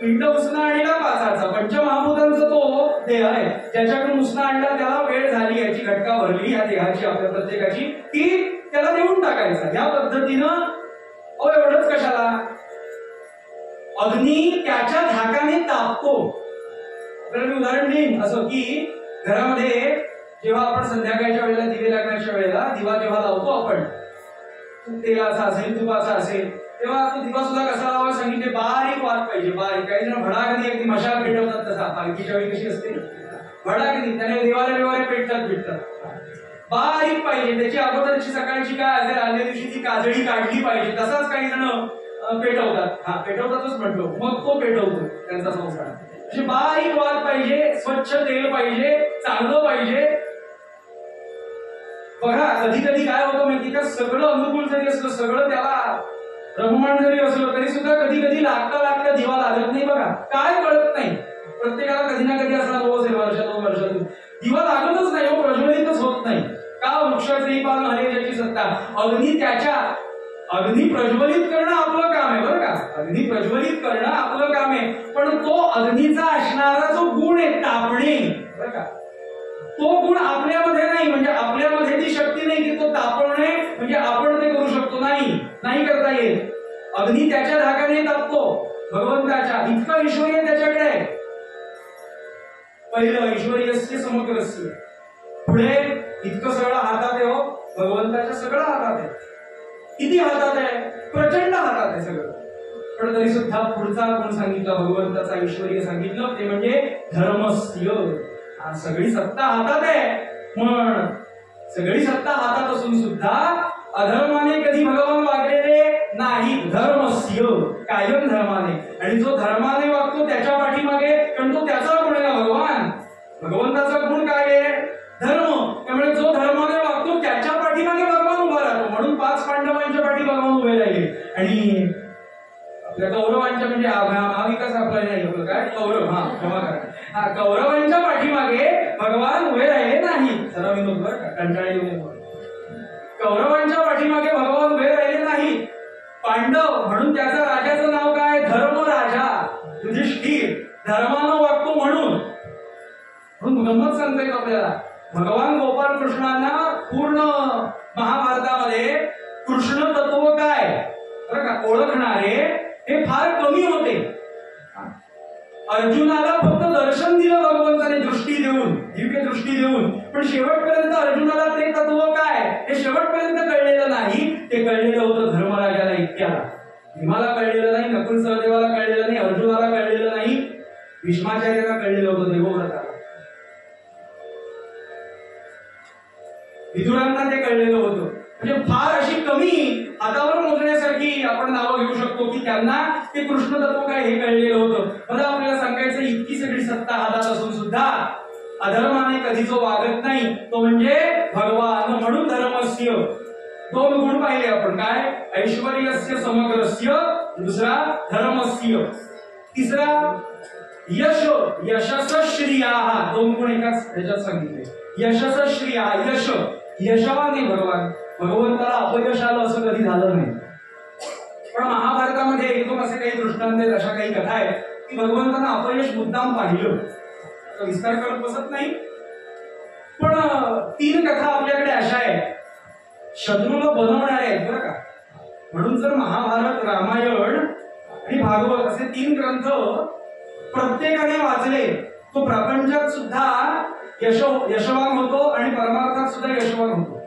पिंड उसना आणला पाचाचा, पंचमहाभूतांचा तो देह आहे. ज्याच्याकडून उसना आणला त्याला वेळ झाली, याची घटका भरली या देहाची आपल्या प्रत्येकाची, ती त्याला देऊन टाकायचा. या पद्धतीनं एवढंच कशाला, अग्नी त्याच्या धाकाने तापतो. तर मी उदाहरण देईन असं की घरामध्ये जेव्हा आपण संध्याकाळच्या वेळेला दिवे लागण्याच्या वेळेला दिवा जेव्हा लावतो आपण, तेलाचा असेल तुपाचा असेल, तेव्हा तो दिवा सुद्धा कसा लावा सांगितले, बारीक वात पाहिजे. बारीक, काही जण भडाकणी अगदी मशाल पेटवतात, तसा पालखीच्या वेळी कशी असते भडाकणी, त्याने देवाला पेटतात. बारीक पाहिजे. त्याची अगोदरची सकाळची काय असेल आदल्या दिवशी ती काजळी काढली पाहिजे. तसाच काही जण पेटवतात. पेटवतातच म्हटलो, मग तो पेटवतो त्यांचा संस्कार. अशी बारीक वात पाहिजे, स्वच्छ तेल पाहिजे, चांगलं पाहिजे. बघा कधी कधी काय होतं माहिती का, सगळं अनुकूल जरी असलं, सगळं त्याला रममाण जरी असलं तरी सुद्धा कधी कधी लागता दिवा लागत नाही. बघा काय कळत नाही. प्रत्येकाला कधी ना कधी असा रोज आहे, वर्ष 2 वर्षातून दिवा लागतच नाही, प्रज्वलितच होत नाही. का, वृक्षाचे पान हरे त्याची सत्ता. अग्नी प्रज्वलित करणं आपलं काम आहे बरं का, अग्नी प्रज्वलित करणं आपलं काम आहे. पण तो अग्नीचा असणारा जो गुण आहे तापणे, बरं का, तो गुण आपल्यामध्ये नाही. म्हणजे आपल्यामध्ये ती शक्ती नाही की तो तापवणे म्हणजे आपण ते करू शकतो. नाही करता येत. अग्नी त्याच्या धाकाने तापतो भगवंताच्या. इतका ऐश्वर्य त्याच्याकडे आहे. पहिलं ऐश्वर्यस्य समग्रस्य, पुढे इतकं सगळं हातात आहे. हो भगवंताच्या सगळं हातात आहे. किती हातात आहे, प्रचंड हातात आहे सगळं. पण तरी सुद्धा पुढचा गुण सांगितला भगवंताचा ऐश्वर्य सांगितलं, ते म्हणजे धर्मस्य. सगळी सत्ता हातात आहे, पण सगळी सत्ता हातात असून सुद्धा अधर्माने कधी भगवान वागलेले नाही. धर्मस्य, कायम धर्माने. आणि जो धर्माने वागतो त्याच्या पाठीमागे, कारण तो त्याचा गुण आहे ना भगवान. भगवंताचा गुण काय आहे, धर्म. त्यामुळे जो धर्माने वागतो त्याच्या पाठीमागे भगवान उभा राहतो. म्हणून 5 पांडवांच्या पाठी भगवान उभे राहिले. आणि आपल्या कौरवांच्या, म्हणजे महाविकास आपला नाही आपलं काय कौरव, क्षमा करा, कौरवांच्या पाठीमागे भगवान उभे राहिले नाही. जरा विनोद बरं का, कंटाळा येऊ नये. कौरवांच्या पाठीमागे भगवान उभे राहिले नाही. पांडव म्हणून त्याच्या राजाचं नाव काय, धर्मराजा युधिष्ठिर. धर्मानं वागतो म्हणून गंमत सांगता येईल आपल्याला. भगवान गोपाल कृष्णांना पूर्ण महाभारतामध्ये कृष्ण तत्व काय बरं का ओळखणारे हे फार कमी होते. अर्जुनाला फक्त दर्शन दिलं भगवंताने, दृष्टी देऊन, दिव्य दृष्टी देऊन. पण शेवटपर्यंत अर्जुनाला ते तत्व काय हे शेवटपर्यंत कळलेलं नाही. ते कळलेलं होतं धर्मराजाला एकट्याला. भीमाला कळलेलं नाही, नकुल सहदेवाला कळलेलं नाही, अर्जुनाला कळलेलं नाही, भीष्माचार्याला कळलेलं होतं, देवव्रताला. विदुरांना ते कळलेलं होतं. म्हणजे फार अशी कमी हातावर मोजण्यासारखी आपण नावं घेऊ शकतो की त्यांना ते कृष्ण तत्व काय हे कळलेलं होतं. मला आपल्याला सांगायचं, इतकी सगळी सत्ता हातात असून सुद्धा अधर्माने कधी जो वागत नाही तो म्हणजे भगवान. म्हणून धर्मस्य 2 गुण पाहिले आपण, काय, ऐश्वर्यस्य समग्रस्य, दुसरा धर्मस्य, तिसरा यश, यशस्श्रियाः. 2 गुण एकाच ह्याच्यात सांगितले. यशस्श्रियाः, यश, यशवान आहे भगवान. भगवंताला अपयश आलं असं कधी झालं नाही. पण महाभारतामध्ये एकदम असे काही दृष्टांत आहेत, अशा काही कथा आहेत की भगवंतांना अपयश मुद्दाम पाहिलं. विस्तार करत बसत नाही, पण 3 कथा आपल्याकडे अशा आहेत शत्रूला बनवणाऱ्या आहेत बरं का. म्हणून जर महाभारत, रामायण आणि भागवत असे 3 ग्रंथ प्रत्येकाने वाचले तो प्रपंचात सुद्धा यशवान होतो आणि परमार्थात सुद्धा यशवान होतो.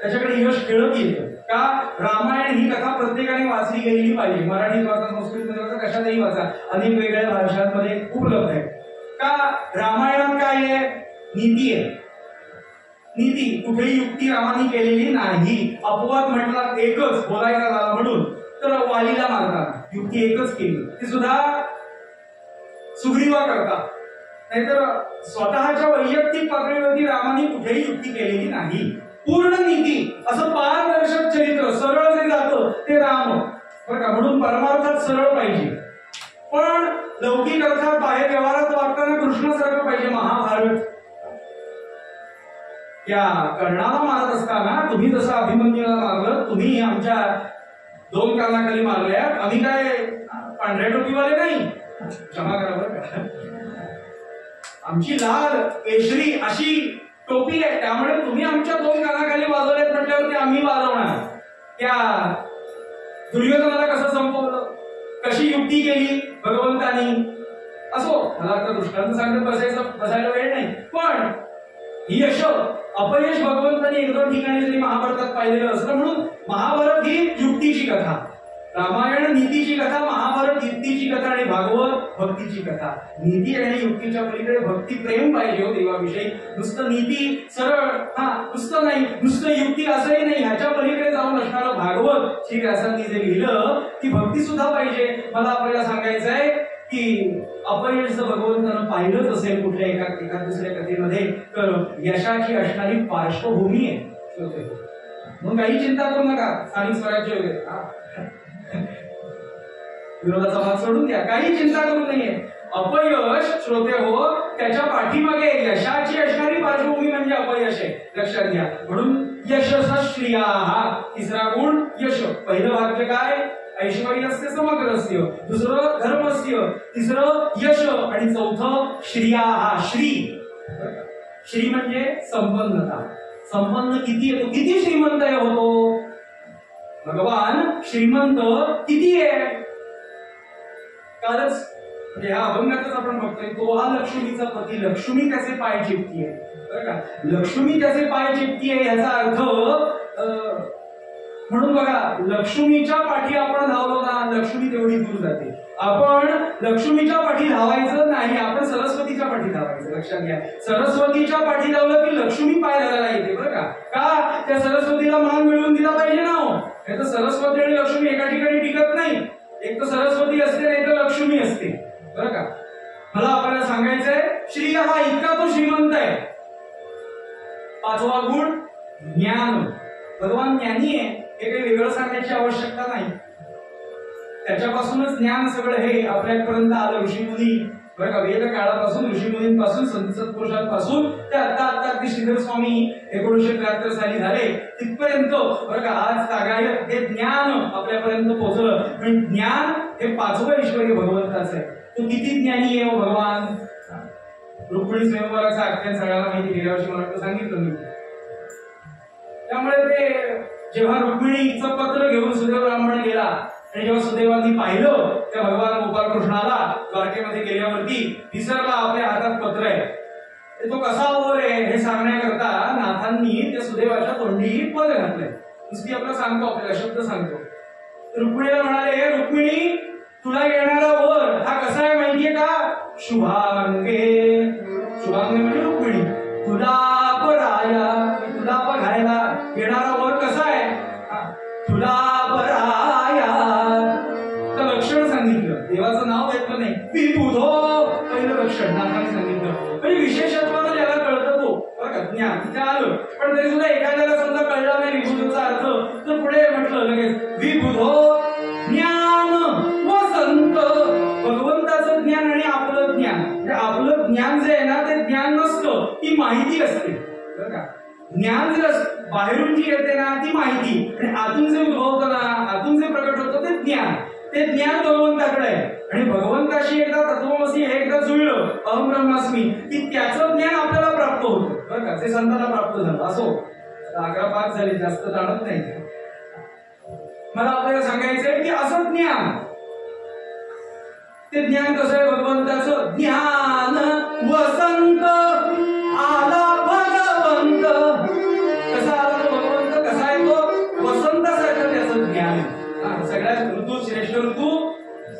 त्याच्याकडे यश खेळत येतं. का, रामायण ही कथा प्रत्येकाने वाचली गेली पाहिजे. मराठीत वाचा, संस्कृतमध्ये वाचा, कशातही वाचा, अनेक वेगळ्या भाषांमध्ये उपलब्ध आहे. का, रामायणात काय आहे, नीती आहे. नीती, कुठेही युक्ती रामाने केलेली नाही. अपवाद म्हटला एकच बोलायचा झाला म्हणून, तर वालीला मारताना युक्ती एकच केली, ती सुद्धा सुग्रीवा करता. नाहीतर स्वतःच्या वैयक्तिक पातळीवरती रामाने कुठेही युक्ती केलेली नाही. पूर्ण नीती, असं पारदर्शक चरित्र, सरळ जे जातं ते राम, बरं का. म्हणून परमार्थात सरळ पाहिजे, पण लौकिक अर्थात बाहेर व्यवहारात वागताना कृष्णासारखं पाहिजे. महाभारत या कर्णाला मारत असताना तुम्ही जसं अभिमन्यूला मारलं, तुम्ही आमच्या 2 कानाखाली मारल्यात, आम्ही काय पांढऱ्या टोपीवाले नाही, क्षमा करा बरं का. आमची लाल केशरी अशी टोपी आहे, त्यामुळे तुम्ही आमच्या 2 कानाखाली वाजवल्यात म्हटल्यावरती आम्ही वाजवणार. त्या दुर्योधनाला कसं संपवलं, कशी युक्ती केली भगवंतानी, असो. मला आता दृष्टांत सांगत बसायला वेळ नाही, पण यश अपयश भगवंतानी 1-2 ठिकाणी जरी महाभारतात पाहिलेलं असलं. म्हणून महाभारत ही युक्तीची कथा, रामायण नीतीची कथा, महाभारत युक्तीची कथा आणि भागवत भक्तीची कथा. नीती आणि युक्तीच्या पलीकडे भक्ती, प्रेम पाहिजे हो देवाविषयी. नुसतं नीती सरळ, नुसतं नाही, नुसतं युक्ती असंही नाही, ह्याच्या पलीकडे जाऊन असणारं भागवत श्रीव्यासांनी जे लिहिलं ती भक्ती सुद्धा पाहिजे. मला आपल्याला सांगायचं आहे की अपयश जर भगवंतानं पाहिलंच असेल कुठल्या एका दुसऱ्या कथेमध्ये, तर यशाची असणारी पार्श्वभूमी आहे. मग काही चिंता करू नका, स्थानिक स्वराज्य वगैरे विरोधाचा भाग सोडून द्या, काही चिंता करू नाहीये. अपयश श्रोते हो, त्याच्या पाठीमागे यशाची असणारी पार्श्वभूमी म्हणजे अपयश आहे, लक्षात घ्या. म्हणून यशस्श्रिया हा तिसरा गुण यश. पहिलं वाक्य काय, ऐश्वर्यस्य समग्रस्य, दुसरं धर्मस्य, तिसरं यश आणि चौथं श्रिया हा श्री. श्री म्हणजे संपन्नता. संपन्न किती येतो, किती श्रीमंत आहे होतो भगवान, श्रीमंत किती आहे. कालच या अभंगातच आपण बघतोय, तो हा लक्ष्मीचा पती, लक्ष्मी त्याचे पाय चिपती आहे, बरं का. लक्ष्मी त्याचे पाय चिपती आहे याचा अर्थ, म्हणून बघा, लक्ष्मीच्या पाठी आपण धावलो ना, लक्ष्मी तेवढी दूर जाते. आपण लक्ष्मीच्या पाठी धावायचं नाही, आपण सरस्वतीच्या पाठी धावायचं. लक्षात घ्या, सरस्वतीच्या पाठी धावलं की लक्ष्मी पाय धरायला येते, बरं का. का, त्या सरस्वतीला मान मिळवून दिला पाहिजे ना हो. नाही तर सरस्वती आणि लक्ष्मी एका ठिकाणी टिकत नाही. एक तर सरस्वती असते, नाही तर लक्ष्मी असते, बरं का. मला आपल्याला सांगायचंय, श्री हा इतका तो श्रीमंत आहे. 5वा गुण ज्ञान. भगवान ज्ञानी आहे, हे काही वेगळं सांगण्याची आवश्यकता नाही. त्याच्यापासूनच ज्ञान सगळं हे आपल्यापर्यंत आलं. ऋषीमुनी, बरं का, वेद काळापासून, ऋषीमुनींपासून, संत सत्पुरुषांपासून ते आता अगदी श्रीधर स्वामी 1973 साली झाले तिथपर्यंत, बरं का, आज तागायत हे ज्ञान आपल्यापर्यंत पोहोचलं. पण ज्ञान हे 5वं ऐश्वर्य भगवंताचं आहे. तो किती ज्ञानी आहे भगवान. रुक्मिणी स्वयंवराचा आख्यान सगळ्यांना माहिती, गेल्या वर्षी मला सांगितलं मी. त्यामुळे ते जेव्हा रुक्मिणीचं पत्र घेऊन सुदैव ब्राह्मण गेला आणि जेव्हा सुदैवांनी पाहिलं त्या भगवान गोपाळकृष्णाला द्वारकेमध्ये गेल्यावरती विसरला आपल्या हातात पत्र आहे, तो कसा वर आहे हे सांगण्याकरता नाथांनी त्या सुदैवाच्या तोंडी पद घातलंय. नुसती आपला सांगतो, आपल्याला शब्द सांगतो. रुक्मिणीला म्हणाले, रुक्मिणी तुला येणारा वर हा कसा आहे माहितीये का, शुभांगे. शुभांगे म्हणजे रुक्मिणी. तुला बराया, तुला बघायला येणारा वर कसा आहे, तुला बराया. तर लक्षण सांगितलं, देवाचं नाव घेतलं नाही. विबुधो पहिलं लक्षण नाथांनी सांगितलं. म्हणजे विशेषत्वानं ज्याला कळतं तो, बरं का, ज्ञान तिथे आलं. पण तरी सुद्धा एखाद्याला समजा कळला नाही विबुधोचा अर्थ, तर पुढे म्हटलं लगेच विबुधो ज्ञान वसंत. भगवंताचं ज्ञान आणि आपलं ज्ञान, म्हणजे आपलं ज्ञान जे आहे ना ते ज्ञान नसतं, ती माहिती असते, बरं का. ज्ञान जे बाहेरून जी येते ना ती माहिती, आणि आतून जे उद्भवतं ना, आतून जे प्रकट होतं ते ज्ञान. ते ज्ञान भगवंताकडे आहे. आणि भगवंताशी एकदा तत्वमसी हे एकदा जुळलं, अहम ब्रह्मास्मी, की त्याचं ज्ञान आपल्याला प्राप्त होतं, बरं का. ते संतांना प्राप्त झालं. असो 11-5 झाले, जास्त जाणत नाही. मला आपल्याला सांगायचंय की असं ज्ञान, ते ज्ञान कसं आहे भगवंताचं. ज्ञान वसंत आला भगवंत. कसा आला तो भगवंत, कसा आहे तो वसंतासारखं त्याचं ज्ञान. सगळ्यात ऋतू श्रेष्ठ ऋतू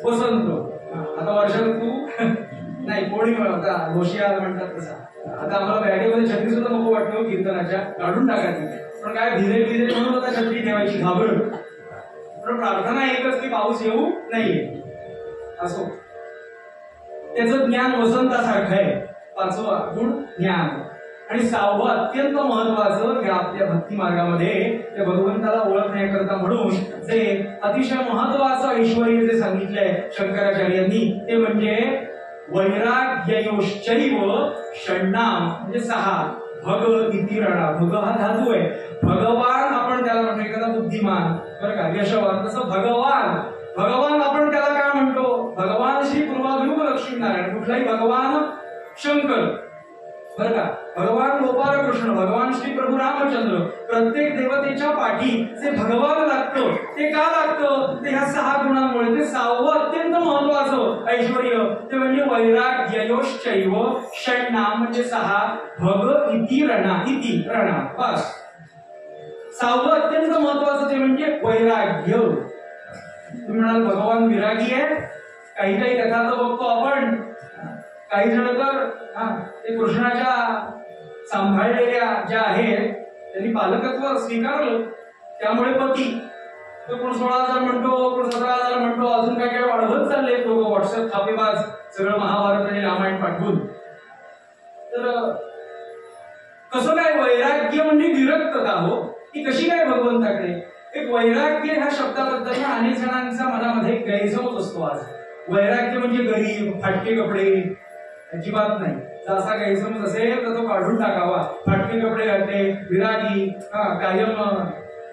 वसंत. आता वर्ष ऋतू नाही, पौर्णिमा होता, होशियार म्हणतात तसा. आता आम्हाला बॅगेमध्ये छत्री सुद्धा नको वाटतो कीर्तनाच्या, काढून टाकायची. पण काय भिजे म्हणून होता छत्री ठेवायची घाबरून. पण प्रार्थना एकच की पाऊस येऊ नाहीये. असो, त्याचं ज्ञान वसंतासारखं आहे. 5वा गुण ज्ञान. आणि 6वं अत्यंत महत्वाचं या आपल्या भक्ती मार्गामध्ये त्या भगवंताला ओळखण्याकरता म्हणून जे अतिशय महत्वाचं ऐश्वर्य जे सांगितलंय शंकराचार्यांनी ते म्हणजे वैराग्ययोश्चैव षण्णाम म्हणजे 6 भग इति रणा. भग हा धातू आहे. भगवान आपण त्याला म्हणतो एखादा बुद्धिमान बरं का यशवान. तसं भगवान भगवान आपण त्याला काय म्हणतो? भगवान श्री पूर्वाभिमुख लक्ष्मीनारायण. कुठलाही भगवान शंकर बरं का. भगवान गोपाल कृष्ण भगवान श्री प्रभू रामचंद्र. प्रत्येक देवतेच्या पाठी जे भगवान लागतं ते का लागतं? ते ह्या 6 गुणांमुळे. ते 6वं अत्यंत महत्वाचं ऐश्वर्य ते म्हणजे वैराग्ययोश्चैव षण्णाम म्हणजे 6 भग इति रणा. इति रणा बस. 6वं अत्यंत महत्वाचं ते म्हणजे वैराग्य. तुम्ही म्हणाल भगवान विरागी आहे. काही काही कथा तर बघतो आपण. काही जण तर ते कृष्णाच्या सांभाळलेल्या ज्या आहेत त्यांनी पालकत्व स्वीकारलं. त्यामुळे पती तो कोण 16,000 म्हणतो, कोण 17,000 म्हणतो, अजून काय काय वाढवत चालले लोक. व्हॉट्सअप थापेबाज सगळं महाभारत आणि रामायण पाठवून. तर कसं काय वैराग्य म्हणजे विरक्तता हो ती कशी काय भगवंताकडे? एक वैराग्य ह्या शब्दाबद्दल अनेक जणांच्या मनामध्ये गैरसमज असतो. आज वैराग्य म्हणजे गरीब फाटके कपडे. अजिबात नाही. असा गैरसमज असेल तर तो काढून टाकावा. फाटके कपडे घालणे विरागी कायम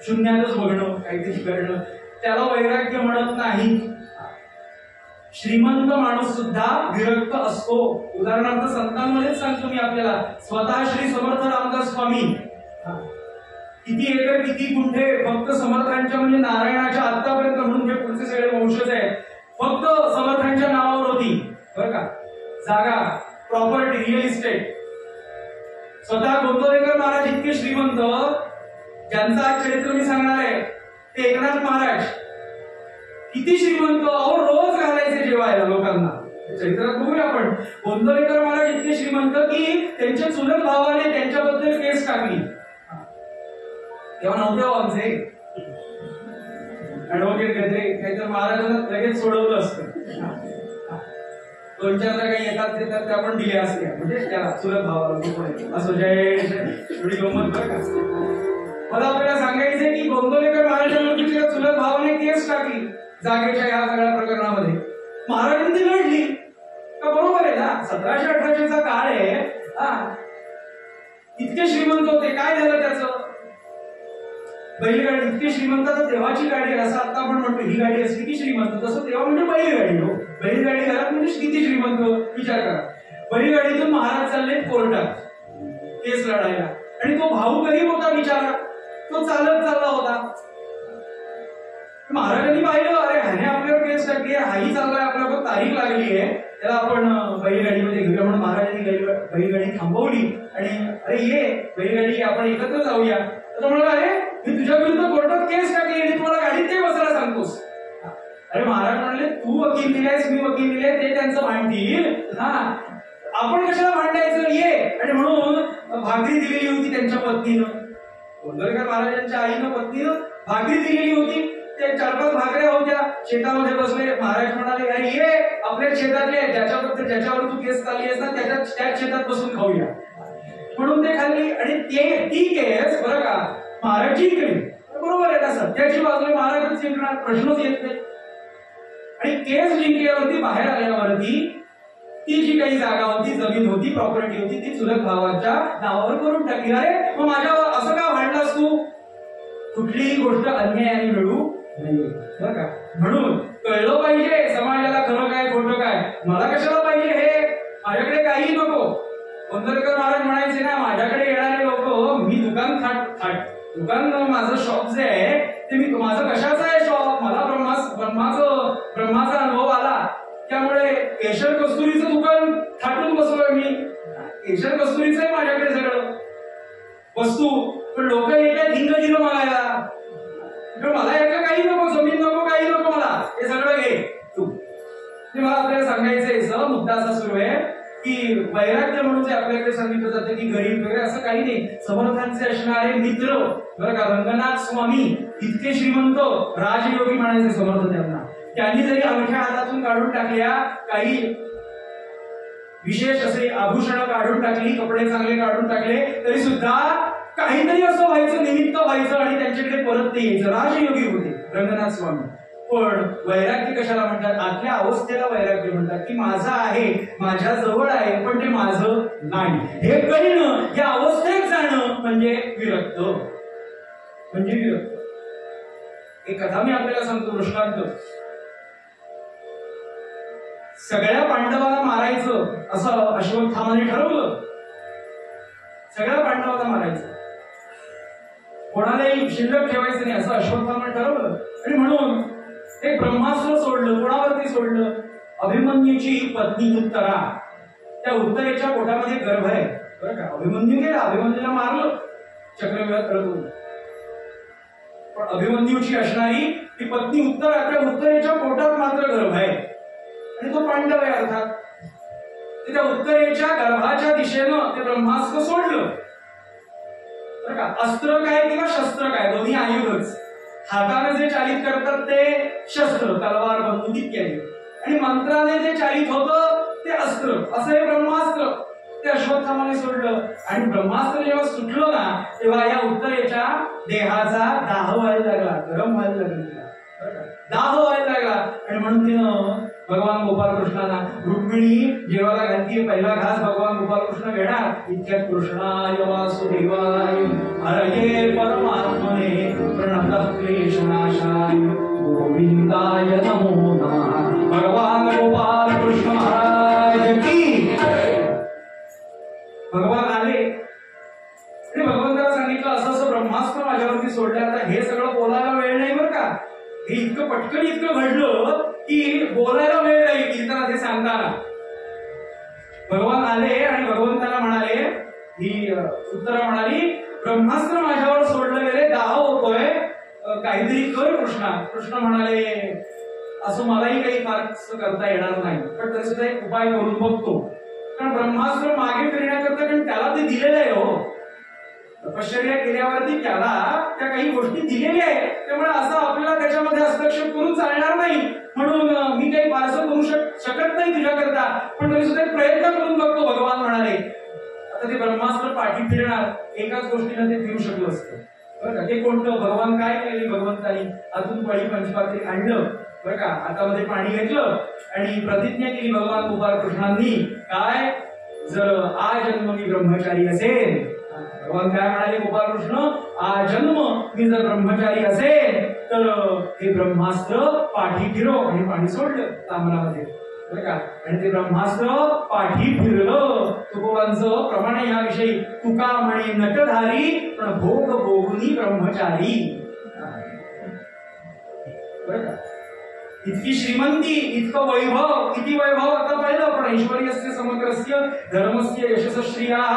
शून्यातच बघणं काहीतरी करणं त्याला वैराग्य म्हणत नाही. श्रीमंत माणूस सुद्धा विरक्त असतो. उदाहरणार्थ संतांमध्येच सांगतो मी आपल्याला. स्वतः श्री समर्थ रामदास स्वामी किती एकर किती गुंठे फक्त समर्थांच्या म्हणजे नारायणाच्या आतापर्यंत म्हणून जे पुढचे सगळे वंशज आहेत फक्त समर्थांच्या नावावर होती बरं का जागा प्रॉपर्टी रिअल इस्टेट. स्वतः गोंदवलेकर महाराज इतके श्रीमंत ज्यांचं आज चरित्र मी सांगणार आहे ते एकनाथ महाराज किती श्रीमंत. अहो रोज घालायचे जेवायला लोकांना. चरित्रात बघूया आपण. गोंदवलेकर महाराज इतके श्रीमंत की त्यांच्या चुलत भावाने त्यांच्याबद्दल केस टाकली. तेव्हा नव्हते आमचे ऍडव्होकेट गद्रे काहीतर महाराजांना लगेच सोडवलं असतं. 2-4 काही येतात ते तर त्या पण दिल्या असत्या म्हणजे त्याला चुलत भावाला असं जय थोडी गंमत बरं का. मला आपल्याला सांगायचंय की गोंदवलेकर महाराजांवरती तिच्या चुलत भावाने केस टाकली जागेच्या या सगळ्या प्रकरणामध्ये. महाराजांनी ती लढली का बरोबर आहे ना. 1718चा काळ आहे. इतके श्रीमंत होते. काय झालं त्याचं? बैलगाडी इतकी श्रीमंत तर देवाची गाडी असं आता आपण म्हणतो ही गाडी असली की श्रीमंत. तसं तेव्हा म्हणजे बैलगाडी हो. बैलगाडी घरात म्हणजे किती श्रीमंत विचार करा. बैलगाडीतून महाराज चालले कोर्टात केस लढायला आणि तो भाऊ गरीब होता बिचारा. तो चालत चालला होता. महाराजांनी पाहिलं अरे ह्याने आपल्यावर केस टाकली आहे. हाही चाललाय आपल्यावर तारीख लागली आहे त्याला आपण बैलगाडीमध्ये घेऊया म्हणून महाराजांनी बैलगाडी थांबवली आणि अरे ये बैलगाडी आपण एकत्र जाऊया. तर म्हणलं अरे मी तुझ्या विरुद्ध कोर्टात केस टाकली आणि तुम्हाला गाडीत ते बसायला सांगतोस. अरे महाराज म्हणले तू वकील दिलायस मी वकील दिले ते त्यांचं मांडतील आपण कशाला मांडायचं ये. आणि म्हणून भाकरी दिलेली होती त्यांच्या पत्नीनं. गोंदवलेकर महाराजांच्या आईनं पत्नीनं भाकरी दिलेली होती. ते 4-5 भाकऱ्या होत्या शेतामध्ये बसले. महाराज म्हणाले अरे ये आपल्या शेतातले ज्याच्यावर तू केस चालली आहेस ना त्याच शेतात बसून खाऊया. म्हणून ते खाल्ली आणि ती केस बरं का महाराज जिंकली. बरोबर आहे ना. सत्याची बाजू महाराजच जिंकणार प्रश्नच येत नाही. आणि केस जिंकल्यावरती बाहेर आल्यावरती ती जी काही जागा होती जमीन होती प्रॉपर्टी होती ती चुलत भावाच्या नावावर करून टाकली. अरे मग माझ्यावर असं का भांडलास तू? कुठलीही गोष्ट अन्यायाने मिळू नाही बरं का. म्हणून कळलं पाहिजे समाजाला खरं काय खोटं काय. मला कशाला पाहिजे हे. माझ्याकडे काही नको. गोंदवलेकर महाराज म्हणायचे ना माझ्याकडे येणारे लोक मी दुकान माझं शॉप जे आहे ते मी माझं कशाचं आहे शॉप. मला ब्रह्माचा अनुभव आला त्यामुळे केशर कस्तुरीचं दुकान थाटून बसलोय मी. केशर कस्तुरीचं आहे माझ्याकडे सगळं वस्तू. पण लोक येतात हिंग जिरं मागायला. मला यातलं काही नको जमीन नको काही नको मला हे सगळं घे तू. मला आपल्याला सांगायचंय मुद्दा असा सुरू आहे की वैराग्य म्हणून जे आपल्याकडे सांगितलं जातं की गरीब वगैरे असं काही नाही. समर्थांचे असणारे मित्र बरं का रंगनाथ स्वामी इतके श्रीमंत राजयोगी म्हणायचे समर्थ त्यांना. त्यांनी जरी अंगठ्या हातातून काढून टाकल्या काही विशेष असे आभूषण काढून टाकली, कपडे चांगले काढून टाकले, तरी सुद्धा काहीतरी असं व्हायचं, निमित्त व्हायचं आणि त्यांच्याकडे परत ते यायचं. राजयोगी होते रंगनाथ स्वामी. पण वैराग्य कशाला म्हणतात? आतल्या अवस्थेला वैराग्य म्हणतात, की माझं आहे, माझ्या जवळ आहे, पण ते माझं नाही हे कळणं, या अवस्थेत जाणं म्हणजे विरक्त, म्हणजे विरक्त. एक कथा मी आपल्याला सांगतो, दृष्टांत. सगळ्या पांडवाला मारायचं असं अश्वत्थामाने ठरवलं. सगळ्या पांडवाला मारायचं, कोणालाही शिल्लक ठेवायचं नाही असं अश्वत्थामाने ठरवलं. आणि म्हणून एक ब्रह्मास्त्र सोडलं. कोणावरती सोडलं? अभिमन्यूची पत्नी उत्तरा. त्या उत्तरेच्या पोटामध्ये गर्भ आहे बरं का. अभिमन्यू गेला, अभिमन्यूला मारलं चक्रव्यूहात अडकून. पण अभिमन्यूची असणारी ती पत्नी उत्तरा, त्या उत्तरेच्या पोटात मात्र गर्भ आहे आणि तो पांडव आहे. अर्थात त्या उत्तरेच्या गर्भाच्या दिशेनं ते ब्रह्मास्त्र सोडलं बरं का. अस्त्र काय किंवा शस्त्र काय, दोन्ही आयुधच. हाताने जे चालित करतात ते शस्त्र, तलवार, बंदूक इत्यादी, आणि मंत्राने जे चालित होतं ते अस्त्र. असं हे ब्रह्मास्त्र ते अश्वत्थामाने सोडलं. आणि ब्रह्मास्त्र जेव्हा सुटलं ना, तेव्हा या उत्तरेच्या देहाचा दाह व्हायला लागला, गरम व्हायला लागला, दाह व्हायला लागला. आणि म्हणून तिनं भगवान गोपालकृष्णाला, रुक्मिणी जेव्हा घालतीये पहिला घास भगवान गोपालकृष्ण घेणार, इतक्यात कृष्णाय वासुदेवाय हरये परमात्मने प्रणतः क्लेशनाशाय गोविंदाय नमो नमः. भगवान गोपालकृष्ण महाराज की. भगवान आले आणि भगवंताला सांगितलं असं असं ब्रह्मास्त्र माझ्यावरती सोडलं. आता हे सगळं बोलायला वेळ नाही बरं का. हे इतकं पटकन इतकं घडलं की बोलायला वेळ नाही कीर्तनात हे सांगताना. भगवान आले आणि भगवंताला म्हणाले, ही उत्तरा म्हणाली, ब्रह्मास्त्र माझ्यावर सोडलं गेले, दाह होतोय, काहीतरी कर कृष्णा. कृष्ण म्हणाले, असं मलाही काही फारच करता येणार नाही, पण तरी सुद्धा एक उपाय करून बघतो. कारण ब्रह्मास्त्र मागे फिरण्याकरता, कारण त्याला ते दिलेलं आहे हो. तपश्चर्या केल्यावरती त्याला त्या काही गोष्टी दिलेल्या आहेत, त्यामुळे असं आपल्याला त्याच्यामध्ये हस्तक्षेप करून चालणार नाही. म्हणून मी काही फारसं करू शकत नाही तुझ्याकरता, पण तरी सुद्धा प्रयत्न करून बघतो. भगवान म्हणाले. आता ते ब्रह्मास्त्र पाठी फिरणार, एकाच गोष्टीनं ते फिरू शकलं असतं बरं का. ते कोणतं? भगवान काय केले, भगवंतानी आतून पळी पंचपात्री आणलं बरं का, हातामध्ये पाणी घेतलं आणि प्रतिज्ञा केली भगवान गोपालकृष्णांनी. काय? जर आजन्म मी ब्रह्मचारी असेल, भगवान काय म्हणाले गोपालकृष्ण, आजन्म मी जर ब्रह्मचारी असेल तर हे ब्रह्मास्त्र पाठी फिरो. आणि पाणी सोडलं तांबरामध्ये बरं का. आणि ते ब्रह्मास्त्र पाठी फिरलं. तुकोबांचं प्रमाण आहे याविषयी, तुका म्हणे नटधारी पण भोग भोगुनी ब्रह्मचारी बरं का. इतकी श्रीमंती, इतकं वैभव, किती वैभव आता पाहिलं. पण ऐश्वर्यस्य समग्रस्य धर्मस्य यशस्श्रियाः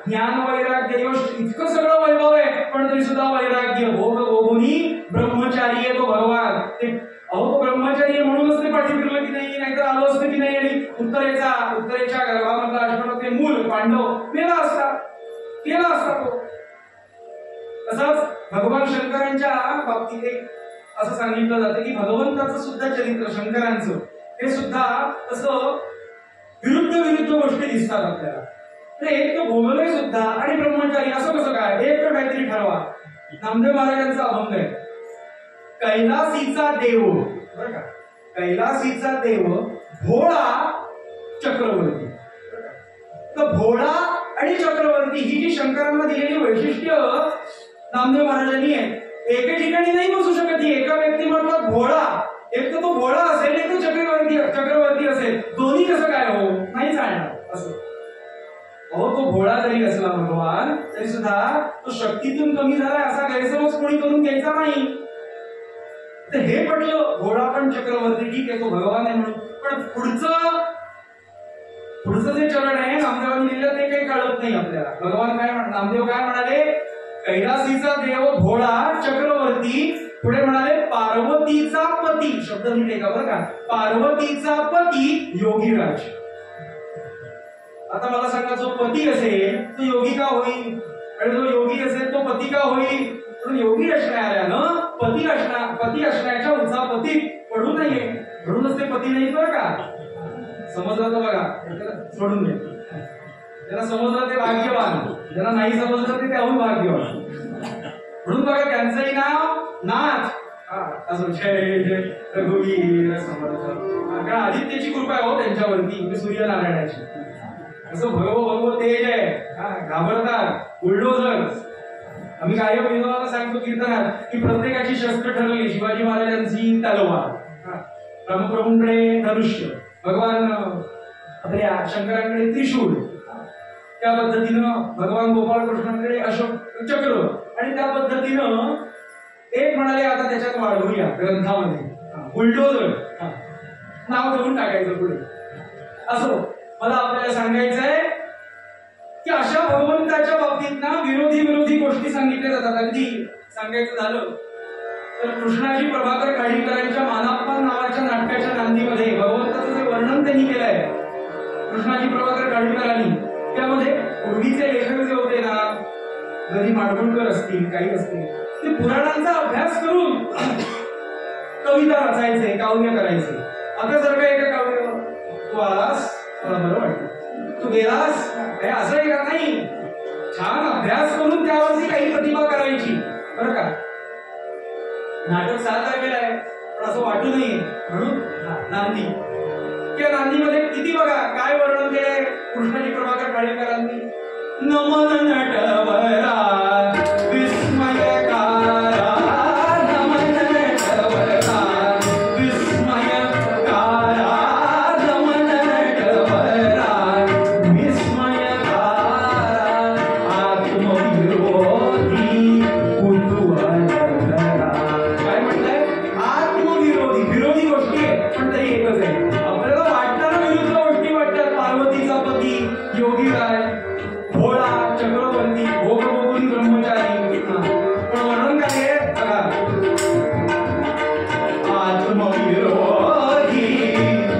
ज्ञान वैराग्य योश, इतकं सगळं वैभव आहे, पण तरी सुद्धा वैराग्य, भोग भोगुनी ब्रह्मचारी आहे तो भगवान. ते अहो ब्रह्मचारी म्हणूनच ते पाठी फिरलं की नाही, नाहीतर आलो असतं की नाही. आणि उत्तरेच्या गर्भामधला असणारं ते मूल पांडव केला असता तो. तसाच भगवान शंकरांच्या बाबतीत एक असं सांगितलं जातं की भगवंताचं सुद्धा चरित्र, शंकरांचं, हे सुद्धा असं विरुद्ध गोष्टी दिसतात आपल्याला. तर एक तर भोगलय सुद्धा आणि ब्रह्मचारी, असं कसं काय? एक तर काहीतरी ठरवा. नामदेव महाराजांचा अभंग आहे, कैलासीचा देव बरं का, कैलासीचा देव भोळा चक्रवर्ती. तर भोळा आणि चक्रवर्ती ही जी शंकरांना दिलेली वैशिष्ट्य नामदेव महाराजांनी आहे. एका ठिकाणी नाही बसू शकत. ही एका व्यक्तिमत्वात भोळा, एक तर तो भोळा असेल, एक तो चक्रवर्ती असेल. दोन्ही कसं काय हो? नाही चालणार असं. अहो तो भोळा जरी असला भगवान, तरी सुद्धा तो शक्तीतून कमी झालाय असा गैरसमज कोणी करून घ्यायचा नाही. तर हे पटलं, भोळा पण चक्रवर्ती, ठीक आहे तो भगवान आहे म्हणून. पण पुढचं जे चरण आहे नामदेवांनी लिहिलं ते काही कळत नाही आपल्याला. भगवान काय नामदेव काय म्हणाले, कैलासीचा देव भोळा चक्रवर्ती. पुढे म्हणाले पार्वतीचा पती, शब्द नीट आहे का बरं का, पार्वतीचा पती योगीराज. आता मला सांगा, जो पती असेल तो योगी का होईल, आणि जो योगी असेल तो पती का होईल? पण योगी असणाऱ्यानं पती असण्याच्या उचापतीत पडू नये, म्हणूनच ते पती नाही बरं का. समजलं तर बघा, सोडून दे. ज्यांना समजलं ते भाग्यवान, ज्यांना नाही समजलं ते त्याहून भाग्यवान. म्हणून बघा त्यांचंही नाव नाथ. असं जय जय रघुवीर समर्थ. कारण आदित्यची कृपा आहे हो त्यांच्यावरती, सूर्यनारायणाची. असं भगव तेज आहे, घाबरतात बुलडोझर. आम्ही गायक विनोदाला सांगतो कीर्तनात की प्रत्येकाची शस्त्र ठरली. शिवाजी महाराजांची तलवार, रामप्रभूंकडे धनुष्य, भगवान आपल्या शंकरांकडे त्रिशूळ, त्या पद्धतीनं भगवान गोपाळकृष्णांकडे अशोक चक्र, आणि त्या पद्धतीनं एक म्हणाले आता त्याच्यात वाढवूया ग्रंथामध्ये बुलडोझर नाव देऊन टाकायचं पुढे. असो, मला आपल्याला सांगायचंय की अशा भगवंताच्या बाबतीत ना विरोधी गोष्टी सांगितल्या जातात. अगदी सांगायचं झालं तर कृष्णाजी प्रभाकर खाडीलकरांच्या मानाप्पा नावाच्या नाटकाच्या नांदीमध्ये भगवंताचं जे वर्णन त्यांनी केलंय कृष्णाजी प्रभाकर खाडीलकरांनी, त्यामध्ये पूर्वीचे लेखक जे होते ना, घरी माडगुळकर असतील, काही असतील, ते पुराणांचा अभ्यास करून कविता रचायचे, काव्य करायचे. आता जर का एका काव्य तू आलास मला बरं वाटलं, तू गेलास हे असं आहे का, नाही, छान अभ्यास करून त्यावरती काही प्रतिभा करायची बरं का. नाटक 7 तारखेला आहे पण असं वाटू नये म्हणून नांदी. त्या नांदीमध्ये किती बघा काय वर्णन केलंय कृष्णाजी प्रभाकर खाडीलकरांनी. नमन नटवरा विस्मयकारा, नमन नटवरा विस्मयकारा, नमन नटवरा विस्मयकारा, आत्मविरोधी कुतूहलकरा. काय म्हटलंय? आत्मविरोधी, विरोधी गोष्टी आहे पण तरी एकच आहे. आपल्याला वाटणाऱ्या विरुद्ध गोष्टी वाटतात. पार्वतीचा पती योगीराज, भोळा चक्रवर्ती, भोगभोगुनी ब्रह्मचारी, पण वर्णन काय आहे बघा. आत्मविरोधी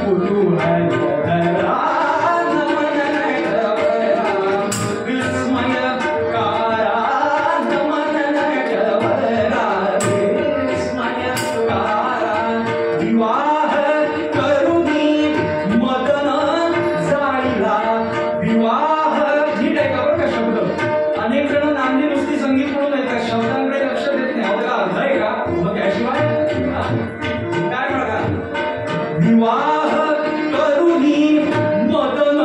कुतूहलकरा, नमन नटवरा विस्मयकारा, नमन नटवरा विस्मयकारा. विवाह करुणी मदन जाळीला, विवाह नीट आहे का बरं का शब्द. अनेक जण नांदी नुसती संगीत म्हणून येतात, शब्दांकडे लक्ष देत नाही. त्याला अर्थ आहे का मग त्याशिवाय काय बघा. विवाह करुणी मदन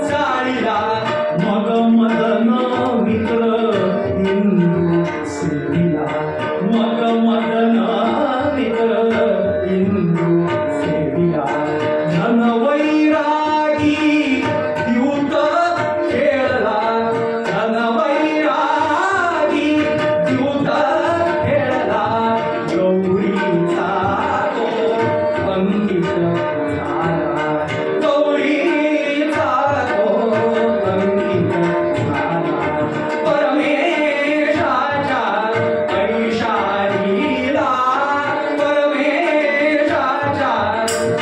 जाळीला, मग मदन मित्र इंदू सेविला, मग मदन मित्र इंदू सेविला. धन वैरागी द्यूत खेळला, धन वैरागी द्यूत खेळला, गौरीचा तो अंकित झाला, गौरीचा तो अंकित झाला. परमेशाच्या ऐशारीला, परमेशाच्या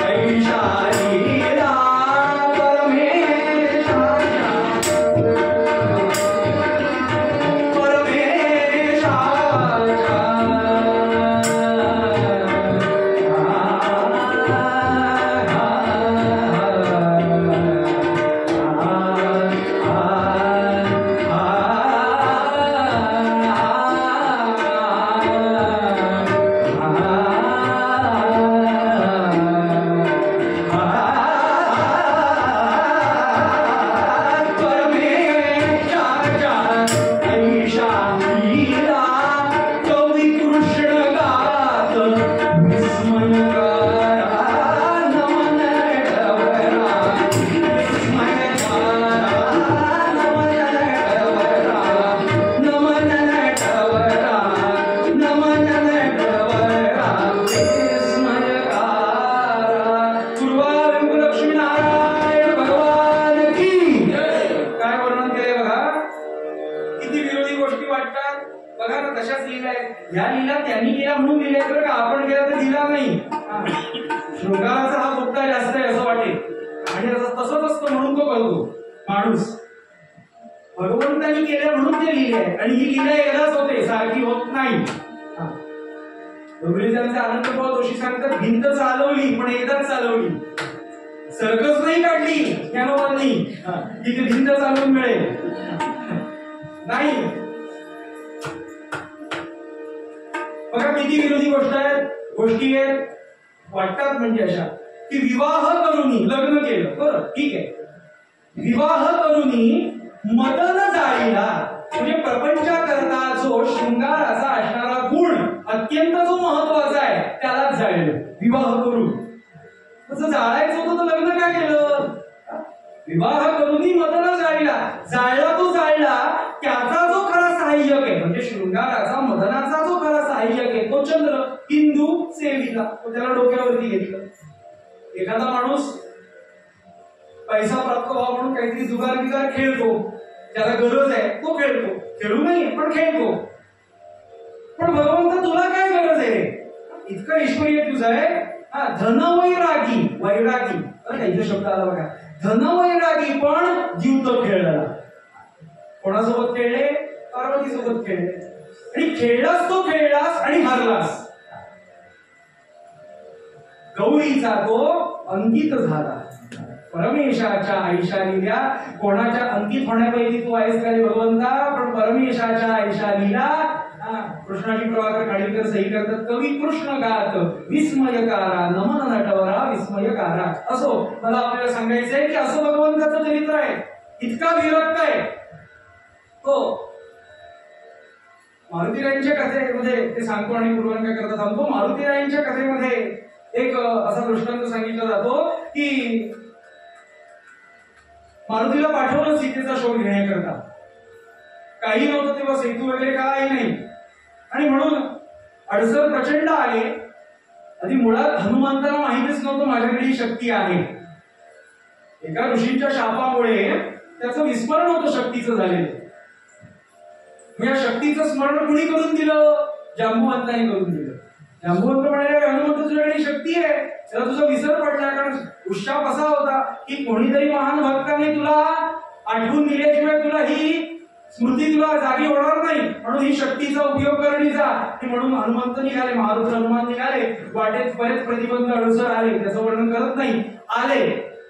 ऐशारीला, ह्या लीला त्यांनी केला म्हणून दिले तर का आपण केला तर दिला नाही. शृंगाराचा हा मुक्ता जास्त आहे असं वाटेल आणि तसंच असतं म्हणून तो करतो माणूस. भगवंतांनी केल्या म्हणून ते लिहिले आहे आणि ही लीला एकदाच होते, सारखी होत नाही. डोंगरीजांचे आनंदभाऊ जोशी सांगतात भिंत चालवली पण एकदाच चालवली, सर्कस नाही काढली ज्ञानोबांनी की ती भिंत चालवून मिळेल, नाही. बघा किती विरोधी गोष्टी आहेत वाटतात, म्हणजे अशा की विवाह करूनी लग्न केलं, बरं ठीक आहे, विवाह करूनी मदन जाळीला, म्हणजे प्रपंचाकरता जो शृंगाराचा असणारा गुण अत्यंत जो महत्वाचा आहे त्यालाच जाळलं विवाह करून. तसं जाळायचं होतं तर लग्न काय केलं? विवाह करूनी मदन जाळीला, जाळला तो जाळला, त्याचा जो खरा सहाय्यक आहे म्हणजे शृंगाराचा मदनाचा जो खरा सहाय्यक आहे तो चंद्र हिंदू सेविका, त्याला डोक्यावरती घेतलं. एखादा माणूस पैसा प्राप्त व्हावा म्हणून काहीतरी जुगार खेळतो, त्याला गरज आहे तो खेळतो, खेळू नाही पण खेळतो. पण भगवंत तुला काय गरज आहे? इतकं ईश्वरीय तुझं आहे. धनवैरागी, वैरागी काही शब्द आला बघा, धनवैरागी पण जीव तो खेळला. कोणासोबत खेळले? पार्वती सोबत खेळले, आणि खेळलास तो खेळलास आणि हरलास. गौरीचा तो अंकित झाला, परमेशाच्या ऐशालीला. कोणाच्या अंकित होण्यापैकी तू आहेस का रे भगवंता? पण परमेशाच्या ऐशालीला. कृष्णाजी प्रभाकर खाडीलकर सही करतात, कवी कृष्ण गात विस्मयकारा, नमन नटवरा विस्मयकारा. असो, मला आपल्याला सांगायचंय की असं भगवंताचं चरित्र आहे, इतका विरक्त आहे तो. मारुतीरायांच्या कथेमध्ये ते सांगतो आणि पूर्वांक करता सांगतो. मारुतीरायांच्या कथेमध्ये एक असा दृष्टांत सांगितला जातो की मारुतीला पाठवलं सीतेचा शोध घेण्याकरता. काही नव्हतं तेव्हा, सेतू वगैरे काही नाही, आणि म्हणून अडचण प्रचंड आले. आधी मुळात हनुमंताला माहितीच नव्हतं माझ्याकडे ही शक्ती आहे. एका ऋषींच्या शापामुळे त्याचं विस्मरण होतं शक्तीचं झालेलं. या शक्तीचं स्मरण कुणी करून दिलं? जांबुवंताने करून दिलं. जांबुवंत म्हणाले, हनुमंत तुझ्याकडे शक्ती आहे, त्याला तुझा विसर पडला. कारण उत्साह असा होता की कोणीतरी महान भक्ताने तुला आठवून दिल्याशिवाय तुला ही स्मृती तुला जागी होणार नाही, म्हणून ही शक्तीचा उपयोग करण्याचा. म्हणून हनुमंत निघाले, मारुती हनुमान निघाले. वाटेत बरेच प्रतिबंध अडसर आले, त्याचं वर्णन करत नाही. आले,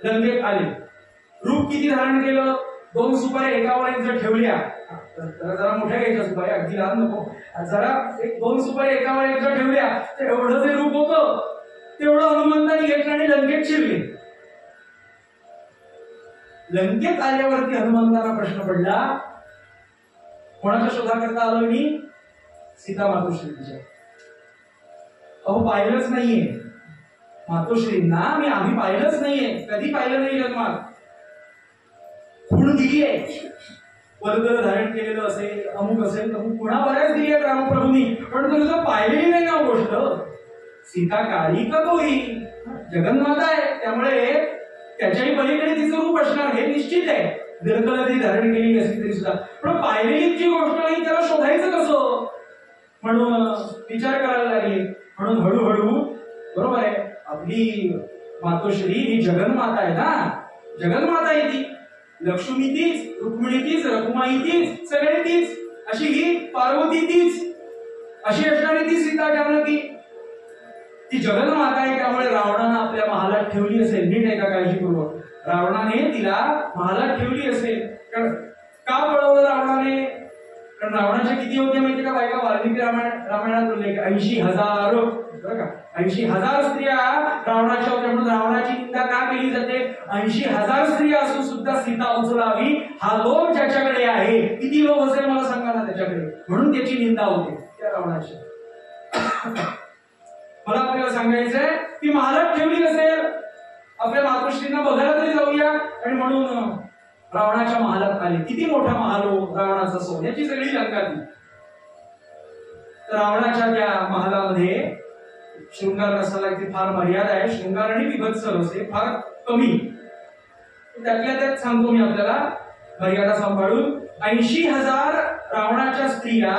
लंकेत आले. रूप किती धारण केलं? 2 सुपाऱ्या एकावर एक जर ठेवल्या, जरा मोठ्या घ्यायच्या सुपाऱ्या, अगदी लहान नको, जरा 2 सुपाऱ्या एकावर एक जर ठेवल्या तर एवढं जे रूप होतं तेवढं हनुमंताने घेतलं आणि लंकेत शिरले. लंकेत आल्यावरती हनुमंताला प्रश्न पडला, कोणाच्या शोधाकरता आलोय मी? सीता मातोश्रींच्या. अहो पाहिलंच नाहीये मातोश्रींना, आम्ही पाहिलंच नाहीये, कधी पाहिलं नाही जन्मात. खूण दिली आहे, वर्गर धारण केलेलं असेल, अमुक असेल, अमुक पुन्हा बऱ्याच दिली आहेत रामप्रभूंनी, पण तुझं पाहिलेली नाही ना गोष्ट. सीता काळी का गोरी? जगन्माता आहे, त्यामुळे त्याच्याही पलीकडे तिचं रूप असणार हे निश्चित आहे. दीर्घला तरी धारण केलेली असली तरी सुद्धा, पण पाहिलेली जी गोष्ट नाही त्याला शोधायचं कसं? म्हणून विचार करायला लागले. म्हणून हळूहळू, बरोबर आहे, आपली मातोश्री ही जगन्माता आहे ना, जगन्माता आहे ती. लक्ष्मी तीच, रुक्मिणी तीच, रखुमाई तीच, सगळे तीच, अशी ही पार्वती तीच, अशी असणारी ती सीता जानकी. ती जगन्माता आहे, त्यामुळे रावणानं आपल्या महालात ठेवली असेल. नीट आहे का काळजीपूर्वक? रावणाने तिला महालात ठेवली असेल. का पळवलं रावणाने? कारण रावणाच्या किती होत्या माहिती का बायका? वाल्मिकी रामायणात उल्लेख 80,000, बरं का, 80,000 स्त्रिया रावणाच्या होत्या. म्हणून रावणाची निंदा का केली जाते? 80,000 स्त्रिया असून सुद्धा सीता उचलावी हा लोभ ज्याच्याकडे आहे, किती लोभ असेल मला सांगा ना त्याच्याकडे, म्हणून त्याची निंदा होते त्या रावणाची. मला आपल्याला सांगायचंय ती महालात ठेवली असेल, आपल्या मातोश्रींना बघायला तरी जाऊया, आणि म्हणून रावणाच्या महालात आले. किती मोठा महाल हो रावणाचा, सोन्याची सगळी लंका ती. तर रावणाच्या त्या महालामध्ये शृंगार रसाला इथे फार मर्यादा आहे. शृंगार आणि विभत्स रस हे फार कमी. त्यातल्या त्यात सांगतो मी आपल्याला मर्यादा सांभाळून. 80,000 रावणाच्या स्त्रिया,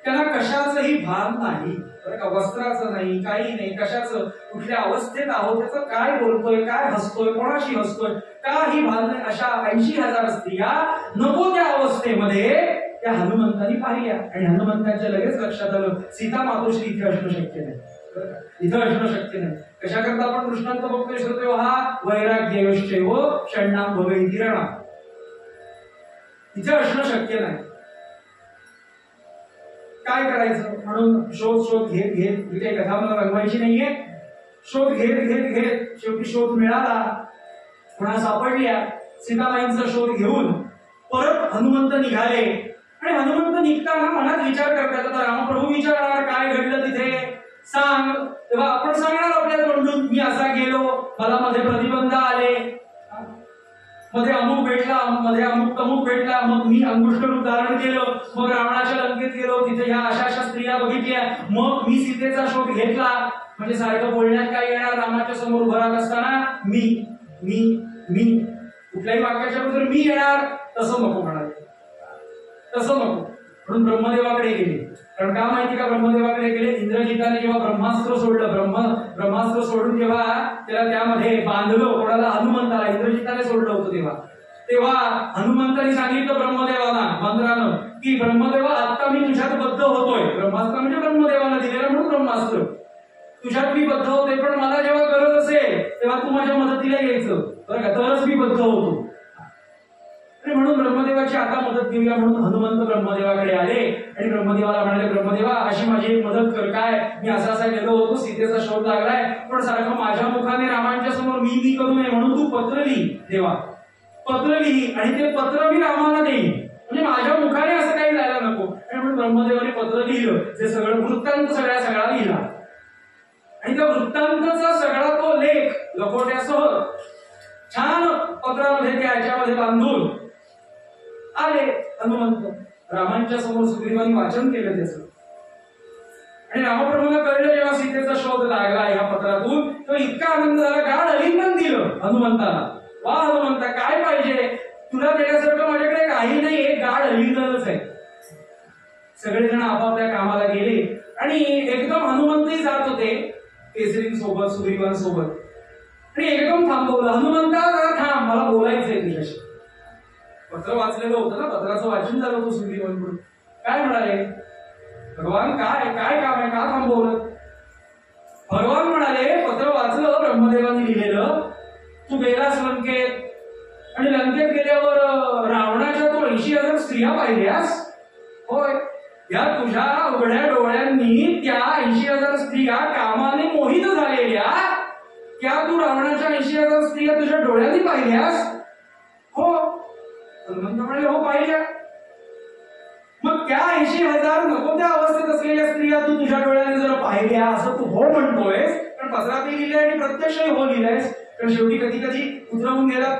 त्यांना कशाचंही भान नाही, वस्त्राचं नाही, काही नाही, कशाचं कुठल्या अवस्थेत आहोत, त्याचं काय बोलतोय, काय हसतोय, कोणाशी हसतोय, काही भान नाही. अशा 80,000 स्त्रिया नको त्या अवस्थेमध्ये त्या हनुमंतांनी पाहिल्या, आणि हनुमंतांच्या लगेच लक्षात आलं सीता मातोश्री इथे असणं शक्य नाही, इथं असणं शक्य नाही. कशा करता आपण कृष्णांत बघतोय श्रोते हा वैराग्यश्चैव षण्णाम भवेति रणा. तिथे असणं शक्य नाही. काय करायचं म्हणून शोध घेत ही काही कथा मला रंगवायची नाहीये. शोध घेत शेवटी शोध मिळाला. पुन्हा सापडल्या. सीताबाईंचा शोध घेऊन परत हनुमंत निघाले. आणि हनुमंत निघताना मनात विचार करतात, आता रामप्रभू विचारणार काय घडलं तिथे सांग. तेव्हा आपण सांगणार आपल्या तोंडून मी असा गेलो, मला मध्ये प्रतिबंध आले, मध्ये अमुक भेटला, मध्ये अमुक तमुक भेटला, मग मी अंगुष्ठ रूप धारण केलं, मग रावणाच्या लंकेत गेलो, तिथे ह्या अशा स्त्रिया बघितल्या, मग मी सीतेचा शोध घेतला. म्हणजे सारखं बोलण्यात काय येणार, रामाच्या समोर उभं राहत असताना मी मी मी कुठल्याही वाक्याच्या बद्दल मी येणार, तसं नको म्हणाले. तसं नको. म्हणून ब्रह्मदेवाकडे गेले. कारण का माहिती का ब्रह्मदेवाकडे गेले, इंद्रजिताने जेव्हा ब्रह्मास्त्र सोडलं, ब्रह्मास्त्र सोडून जेव्हा त्याला त्यामध्ये बांधलं, कोणाला हनुमंताला इंद्रजिताने सोडलं होतं, तेव्हा हनुमंताने सांगितलं ब्रह्मदेवाला मंत्रानं की ब्रह्मदेवा आता मी तुझ्यात बद्ध होतोय. ब्रह्मास्त्र म्हणजे ब्रह्मदेवाला दिलेलं म्हणून ब्रह्मास्त्र. तुझ्यात मी बद्ध होते, पण मला जेव्हा गरज असेल तेव्हा तू माझ्या मदतीला यायचं बरं का, तरच मी बद्ध होतो. म्हणून ब्रह्मदेवाची आता मदत घेऊया म्हणून हनुमंत ब्रह्मदेवाकडे आले आणि ब्रह्मदेवाला म्हणाले, ब्रह्मदेवा अशी माझी एक मदत कर. काय, मी असा गेलो होतो, सीतेचा शोध लागलाय, पण सारखं माझ्या मुखाने रामांच्या समोर मी करू नये म्हणून तू पत्र लिही. देवा पत्र लिही आणि ते पत्र मी रामाला देईन, म्हणजे माझ्या मुखाने असं काही जायला नको. आणि म्हणून ब्रह्मदेवाने पत्र लिहिलं, जे सगळं वृत्तांत सगळा लिहिला. आणि त्या वृत्तांताचा सगळा तो लेख लखोट्यासह छान पत्रामध्ये त्याच्यामध्ये बांधून आले हनुमंत. रामांच्या समोर सुग्रीवांनी वाचन केलं त्याचं. आणि रामप्रभूला कळलं जेव्हा सीतेचा शोध लागला या पत्रातून, तो इतका आनंद झाला, गाढ अलिंगन दिलं हनुमंताला. वा हनुमंता, काय पाहिजे तुला देण्यासारखं माझ्याकडे काही नाही, एक गाढ अलिंगनच आहे. सगळेजण आपापल्या कामाला गेले आणि एकदम हनुमंतही जात होते केसरींसोबत सुग्रीवांसोबत. आणि एकदम थांबवलं, हनुमंता जरा थांब, मला बोलायचंय तुझ्याशी. पत्र वाचलेलं होतं ना, पत्राचं वाचन झालं होतं सुग्रीवांकडून. काय म्हणाले, भगवान काय काय काम आहे, का थांबवलं. भगवान म्हणाले, पत्र वाचलं ब्रह्मदेवाने लिहिलेलं, तू गेलास लंकेत आणि लंकेत गेल्यावर रावणाच्या तू 80,000 स्त्रिया पाहिल्यास. होय, या तुझ्या उघड्या डोळ्यांनी त्या 80,000 स्त्रिया कामाने मोहित झालेल्या, त्या तू रावणाच्या 80,000 स्त्रिया तुझ्या डोळ्यांनी पाहिल्यास. हो. हनुमंत म्हणाले, हो पाहिल्या. मग त्या 80,000 नको त्या अवस्थेत असलेल्या स्त्रिया तू तुझ्या डोळ्याने जर पाहिल्या, असं तू हो म्हणतोयस, पण पत्रातही लिहिलंय आणि प्रत्यक्षही हो लिहिलंयस. कारण शेवटी कधी कधी उतरवून गेला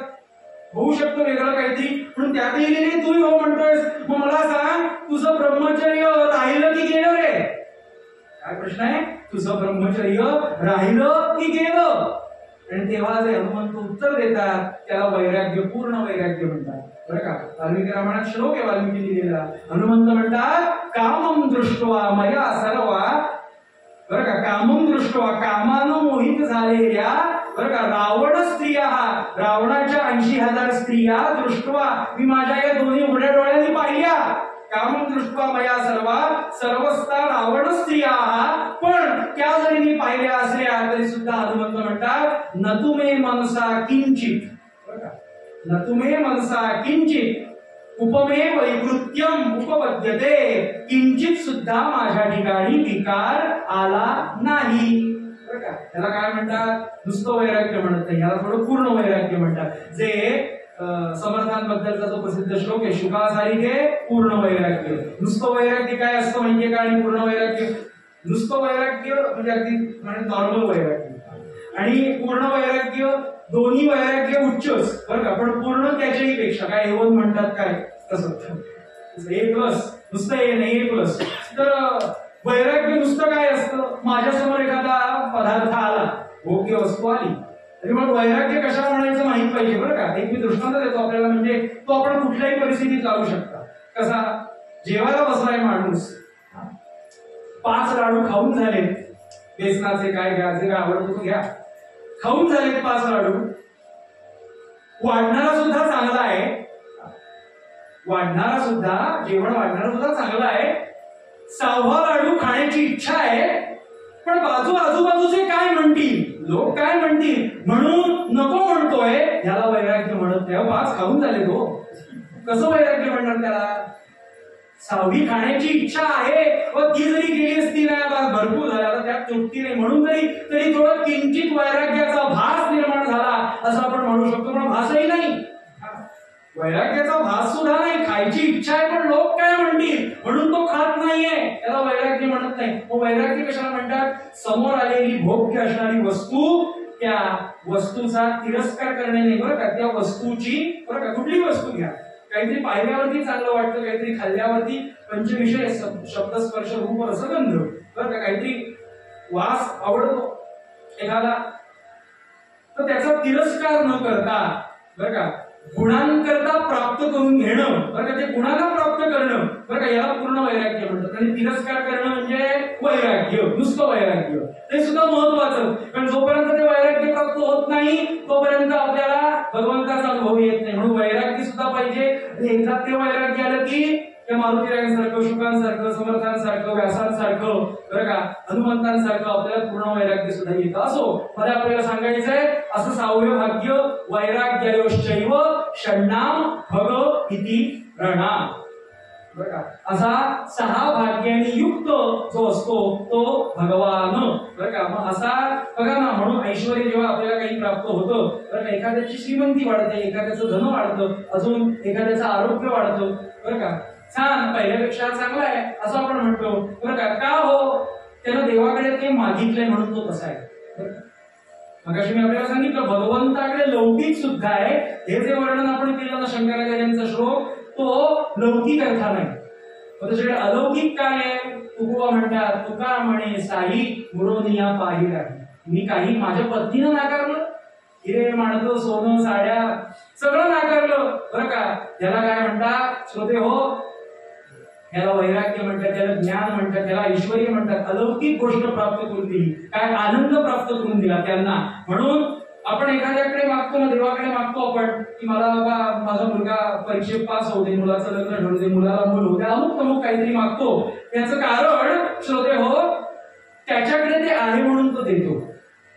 होऊ शकतो वेगळं काहीतरी, म्हणून त्यातही लिहिले, तू हो म्हणतोयस. मग मला सांग, तुझं ब्रह्मचर्य राहिलं की गेलं रे. काय प्रश्न आहे, तुझं ब्रह्मचर्य राहिलं की गेलं. आणि तेव्हा जे हनुमंत उत्तर देतात त्याला वैराग्य, पूर्ण वैराग्य म्हणतात. बरं का, वाल्मिकी रामायणात श्लोक आहे वाल्मिकी लिहिलेला. हनुमंत म्हणतात, कामं दृष्ट्वा मया सर्वा, बरं का, कामं दृष्ट्वा, कामानं मोहित झालेल्या, बरं का, रावण स्त्रिया, रावणाच्या 80,000 स्त्रिया दृष्ट्वा, मी माझ्या या दोन्ही उघड्या डोळ्यांनी पाहिल्या. कामं दृष्ट्वा मया सर्वा, सर्वस्ता रावण स्त्रिया. पण त्या जरी मी पाहिल्या असल्या तरी सुद्धा हनुमंत म्हणतात, न तुमे मनसा किंचित, बरं का, न तुमे मनसा किंचित उपमे वैकृत्यम उपपद्यते, किंचित सुद्धा माझ्या ठिकाणी विकार आला नाही. बरं का, त्याला काय म्हणतात, नुसतं वैराग्य म्हणत नाही, याला थोडं पूर्ण वैराग्य म्हणतात. जे समर्थांबद्दलचा जो प्रसिद्ध श्लोक आहे, शुकासारिके पूर्ण वैराग्य. नुसतं वैराग्य काय असतं म्हणजे काय, आणि पूर्ण वैराग्य, नुसतं वैराग्य म्हणजे अगदी नॉर्मल वैराग्य आणि पूर्ण वैराग्य, दोन्ही वैराग्य उच्चच बरं का, पण पूर्ण त्याच्याही पेक्षा काय A1 म्हणतात, काय तसं A+, नुसतं A नाही A+. तर वैराग्य नुसतं काय असतं, माझ्यासमोर एखादा पदार्थ आला, भोग्य वस्तू आली, तरी मग वैराग्य कशा म्हणायचं माहित पाहिजे. बरं का, एक मी दृष्टांत देतो आपल्याला, म्हणजे तो आपण कुठल्याही परिस्थितीत लावू शकता. कसा, जेवायला बसलाय माणूस, 5 लाडू खाऊन झाले, बेसनाचे काय घ्या, जे काय आवडतो तो घ्या, खाऊन झाले 5 लाडू. वाढणारा सुद्धा चांगला आहे, वाढणारा सुद्धा, जेवण वाढणारा सुद्धा चांगला आहे. 6वा लाडू खाण्याची इच्छा आहे, पण आजूबाजूचे काय म्हणतील, लोक काय म्हणतील म्हणून नको म्हणतोय, याला वैराग्य म्हणत नाही. 5 खाऊन झाले तो, कसं वैराग्य म्हणणार त्याला? 6वी खाण्याची इच्छा आहे व ती जरी गेली असती ना भरपूर झाला, त्यात तृप्ती नाही, म्हणून तरी थोडं किंचित वैराग्याचा भास निर्माण झाला असं आपण म्हणू शकतो. पण भासही नाही, वैराग्याचा भास सुद्धा नाही. खायची इच्छा आहे पण लोक काय म्हणतील म्हणून तो खात नाहीये, त्याला वैराग्य म्हणत नाही. मग वैराग्य कशाला म्हणतात? समोर आलेली भोग्य असणारी वस्तू, त्या वस्तूचा तिरस्कार करणे नाही बरं का, त्या वस्तूची बरं का, कुठली वस्तू घ्या, काहीतरी पाहिल्यावरती चांगलं वाटतं, काहीतरी खाल्ल्यावरती पंचविषय शब्द स्पर्श रूप रसगंध बरं का, काहीतरी वास आवडतो एखादा, तर त्याचा तिरस्कार न करता बरं का, गुणांकरता प्राप्त करून घेणं बरं का, ते गुणांना प्राप्त करणं बरं का, याला पूर्ण वैराग्य म्हणतात. आणि तिरस्कार करणं म्हणजे वैराग्य, नुसतं वैराग्य, ते सुद्धा महत्वाचं. कारण जोपर्यंत ते वैराग्य प्राप्त होत नाही तोपर्यंत आपल्याला भगवंताचा अनुभव येत नाही. म्हणून वैराग्य सुद्धा पाहिजे. आणि एकदा ते वैराग्य आलं की त्या मारुतीरायांसारखं, शुकांसारखं, समर्थांसारखं, व्यासांसारखं बरं का, हनुमंतांसारखं आपल्याला पूर्ण वैराग्य सुद्धा येतं. असो, मला आपल्याला सांगायचंय असं 6वे भाग्य वैराग्ययोश्चैव षण्णाम भग इति प्रणाम बरं का, असा 6 भाग्यांनी युक्त जो असतो तो भगवान बरं का. मग असा बघा ना, म्हणून ऐश्वर्य जेव्हा आपल्याला काही प्राप्त होतं बरं का, एखाद्याची श्रीमंती वाढते, एखाद्याचं धन वाढतं, अजून एखाद्याचं आरोग्य वाढतं बरं का, छान, पहिल्यापेक्षा चांगला आहे असं आपण म्हणतो बरं का हो? त्यानं देवाकडे ते मागितलंय म्हणून तो तसा आहे. मगाशी मी आपल्याला सांगितलं भगवंताकडे लौकिक सुद्धा आहे. हे जे वर्णन आपण केलं ना शंकराचार्यांचा श्लोक, तो लौकिक अर्था नाही, त्याच्याकडे अलौकिक काय आहे? तुकोबा म्हणतात, तुका म्हणे साई मुरोनिया पाही राही. मी काही माझ्या पत्नीनं नाकारलं, हिरे माणकं सोनं साड्या सगळं नाकारलं बरं का. त्याला काय म्हणतात श्रोते हो? याला वैराग्य म्हणतात, त्याला ज्ञान म्हणतात, त्याला ऐश्वर्य म्हणतात. अलौकिक गोष्ट प्राप्त करून दिली, काय आनंद प्राप्त करून दिला त्यांना. म्हणून आपण एखाद्याकडे मागतो ना, देवाकडे मागतो आपण की मला बाबा माझा मुलगा परीक्षेत पास होऊ दे, मुलाचं लग्न ठरू दे, मुलाला मूल होऊ दे, अमुक काहीतरी मागतो. याचं कारण श्रोते हो, त्याच्याकडे ते आहे म्हणून तो देतो.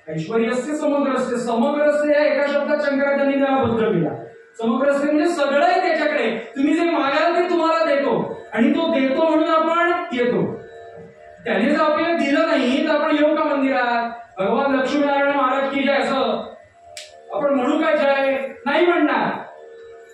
ऐश्वर्यस्य समग्रस्य, समग्रस्य या एका शब्दात शंकराचार्यांनी त्याला बद्ध केला. समग्रस्य म्हणजे सगळं आहे त्याच्याकडे, तुम्ही जे मागाल ते तुम्हाला देतो, आणि तो देतो म्हणून आपण येतो. त्याने जर आपल्याला दिलं नाही तर आपण येऊ का मंदिरात? भगवान लक्ष्मीनारायण महाराज की जय असं आपण म्हणू काय जय? नाही म्हणणार.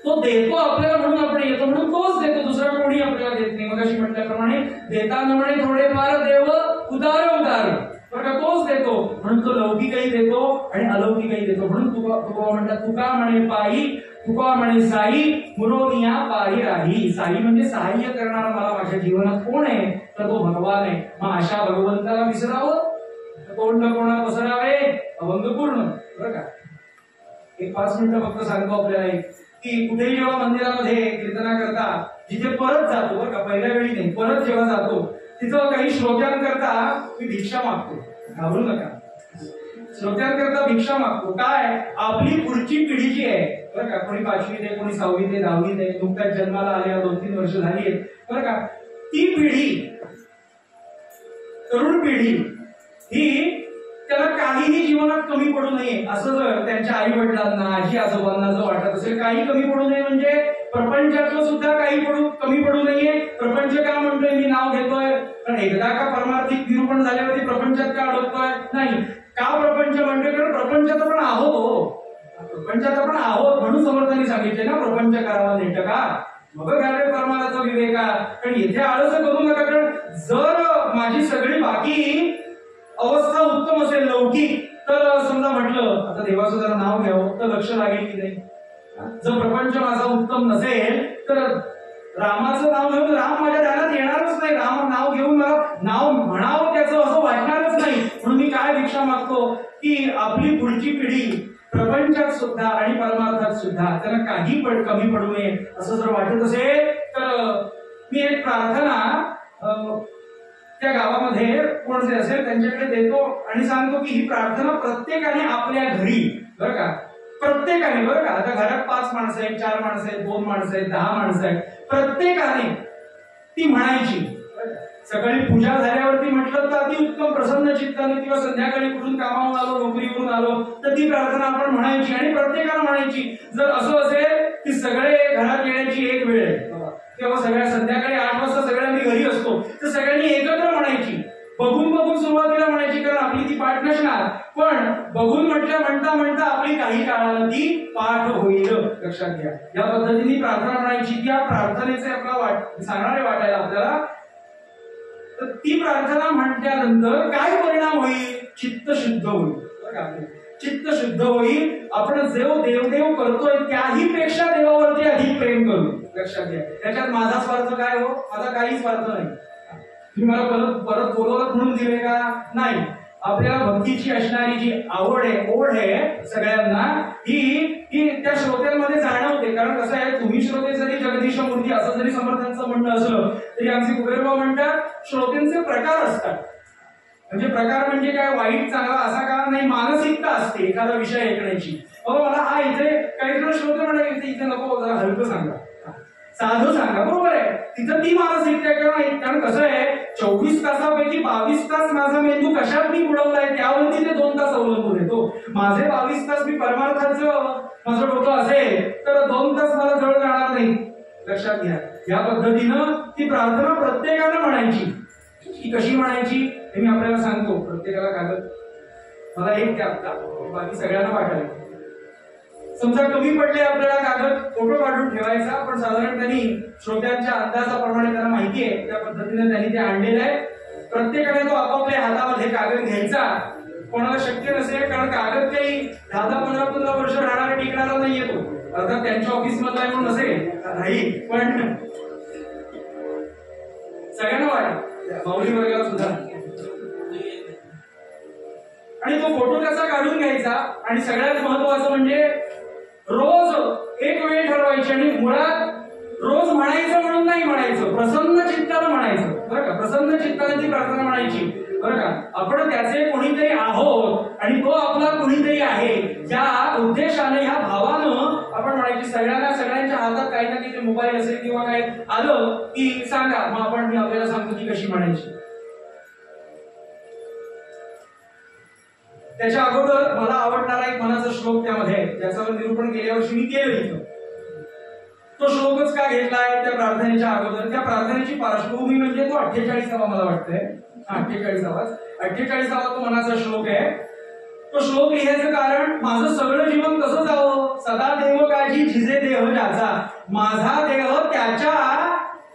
तो देतो आपल्याला म्हणून आपण येतो, म्हणून तोच देतो, दुसरा कोणी आपल्याला देत नाही. मग अशी म्हटल्याप्रमाणे देता न म्हणे थोडेफार देव उदार उदार बरं का, तोच देतो. म्हणून तो लौकिकही देतो आणि अलौकिकही देतो. म्हणून तुका म्हणतात, तुका म्हणे पायी, तुका म्हणे साई मुरोनिया पायी राही. साई म्हणजे सहाय्य करणारा मला माझ्या जीवनात कोण आहे? तर तो भगवान आहे. मग अशा भगवंताला विसरावं, तोंड कोणा पसरावे अभंग पूर्ण बरं का. एक 5 मिनिटं फक्त सांगतो आपल्याला की कुठेही जेव्हा मंदिरामध्ये कीर्तना करता जिथे परत जातो बरं का, पहिल्या वेळी नाही, परत जेव्हा जातो तिथं काही श्रोत्यांकरता मी भिक्षा मागतो. घाबरू नका, श्रोत्यांकरता भिक्षा मागतो. काय? आपली पुढची पिढी जी आहे बरं का, कोणी 5वीत आहे, कोणी 6वीत आहे, 10वीत आहे, नुकत्याच जन्माला आल्या 2-3 वर्ष झाली आहेत बरं का, ती पिढी, तरुण पिढी ही त्याला काहीही जीवनात कमी पडू नये असं जर त्यांच्या आई वडिलांना, आजी आजोबांना जर वाटत असेल, काही कमी पडू नये म्हणजे प्रपंचातलं सुद्धा काही कमी पडू नये. प्रपंच का म्हणतोय मी नाव घेतोय? पण एकदा का परमार्थिक निरूपण झाल्यावरती प्रपंचात का अडकतोय? नाही. का प्रपंच म्हणतोय? कारण प्रपंचात आपण आहोत, प्रपंचात आपण आहोत म्हणून समर्थांनी सांगितले ना प्रपंच करावा नेट का, मग घ्यावे परमार्थाचा विवेका. कारण येथे आळस करू नका. कारण जर माझी सगळी बाकी अवस्था उत्तम असेल लौकिक, तर समजा म्हटलं आता देवाचं जरा नाव घ्यावं तर लक्ष लागेल की नाही? जर प्रपंच माझा उत्तम नसेल तर रामाचं नाव घेऊन राम माझ्या ध्यानात येणारच नाही. राम नाव घेऊन मला नाव म्हणावं त्याचं असं वाटणारच नाही. म्हणून मी काय भिक्षा मागतो की आपली पुढची पिढी प्रपंचात सुद्धा आणि परमार्थात सुद्धा त्यांना काही कमी पडू नये असं जर वाटत असेल तर मी एक प्रार्थना त्या गावामध्ये कोण जे असेल त्यांच्याकडे देतो आणि सांगतो की ही प्रार्थना प्रत्येकाने आपल्या घरी बरं का, प्रत्येकाने बरं का, आता घरात 5 माणसं आहेत, 4 माणसं आहेत, 2 माणसं आहेत, 10 माणसं आहेत, प्रत्येकाने ती म्हणायची सकाळी पूजा झाल्यावरती म्हटलं तर अति उत्तम प्रसन्न चित्ताने, किंवा संध्याकाळी कुठून कामावरून आलो, नोकरीवरून आलो तर ती प्रार्थना आपण म्हणायची आणि प्रत्येकाला म्हणायची. जर असं असेल की सगळे घरात येण्याची एक वेळ आहे किंवा सगळ्या संध्याकाळी 8 वाजता सगळ्यांनी घरी असतो तर सगळ्यांनी एकत्र म्हणायची. बघून बघून सुरुवातीला म्हणायची, कारण आपली ती पाठ नसणार, पण बघून म्हणता म्हणता आपली काही काळानं ती पाठ होईल. लक्षात घ्या, या पद्धतीने प्रार्थना म्हणायची. त्या प्रार्थनेचे आपला सांगणारे वाटायला आपल्याला, तर ती प्रार्थना म्हटल्यानंतर काय परिणाम होईल? चित्त शुद्ध होईल. चित्त शुद्ध होईल. आपण देवदेव करतोय त्याही पेक्षा देवावरती अधिक प्रेम करू. लक्षात घ्या, त्याच्यात माझा स्वार्थ काय हो? माझा काही स्वार्थ नाही. तुम्ही मला परत बोलवलं म्हणून दिले का? नाही. आपल्याला भक्तीची असणारी जी आवड आहे, ओढ आहे सगळ्यांना, ही त्या श्रोत्यांमध्ये जाणवते. कारण कसं आहे, तुम्ही श्रोते जरी जगदीश मूर्ती असं जरी समर्थांचं म्हणणं असलं तरी आमचे कुबेरबा म्हणतात श्रोत्यांचे प्रकार असतात. म्हणजे प्रकार म्हणजे काय, वाईट चांगला असा का नाही, मानसिकता असते एखादा विषय ऐकण्याची. मला हा इथे काही जण श्रोते म्हणाले इथे नको, जरा हलकं सांगा, साधं सांगा. बरोबर आहे, तिथं ती मानसिकता कारण कसं आहे, 24 तासापैकी 22 तास माझा मेंदू कशात मी बुडवलाय त्यावरती ते 2 तास अवलंबून येतो. माझे 22 तास मी परमार्थाचं माझं डोकं असेल तर 2 तास मला जवळ जाणार नाही. लक्षात घ्या, या पद्धतीनं ती प्रार्थना प्रत्येकानं म्हणायची. ती कशी म्हणायची हे मी आपल्याला सांगतो. प्रत्येकाला कागद मला एक द्या, बाकी सगळ्यांना वाटायला. समजा कमी पडले आपल्याला कागद, फोटो काढून ठेवायचा, पण साधारण त्यांनी श्रोत्यांच्या अंदाजाप्रमाणे त्यांना माहिती आहे त्या पद्धतीने त्यांनी ते आणलेलं आहे. प्रत्येकाने तो आपापल्या हातामध्ये कागद घ्यायचा. कोणाला शक्य नसेल, कारण कागद काही 10-15 वर्ष राहणारा टिकणारा नाही येतो. अर्थात त्यांच्या ऑफिस मधला म्हणून नसेल नाही, पण सगळ्यांना वाटेल, माऊली वर्गाला सुद्धा. आणि तो फोटो त्याचा काढून घ्यायचा. आणि सगळ्यात महत्वाचं म्हणजे रोज एक वेळ ठरवायची. आणि मुळात रोज म्हणायचं म्हणून नाही म्हणायचं, प्रसन्न चित्तानं म्हणायचं. बरं का, प्रसन्न चित्ताने ती प्रार्थना म्हणायची. बरं का, आपण त्याचे कोणीतरी आहोत आणि तो आपला कोणीतरी आहे या उद्देशाने, ह्या भावानं आपण म्हणायची. सगळ्यांच्या हातात काही ना काही मोबाईल असेल किंवा काय आलं की सांगा, मग मी आपल्याला सांगतो की कशी म्हणायची. त्याच्या अगोदर मला आवडणारा एक मनाचा श्लोक त्यामध्ये, ज्याचं निरूपण गेल्या वर्षी मी केलं इथं. तो श्लोकच का घेतलाय त्या प्रार्थनेच्या अगोदर? त्या प्रार्थनेची पार्श्वभूमी म्हणजे तो 48वा मला वाटतंय, 48वा तो मनाचा श्लोक आहे. तो श्लोक लिहायचं कारण, माझं सगळं जीवन कसं जावं, सदा देव काळजी झिजे देह ज्याचा. माझा देह त्याच्या,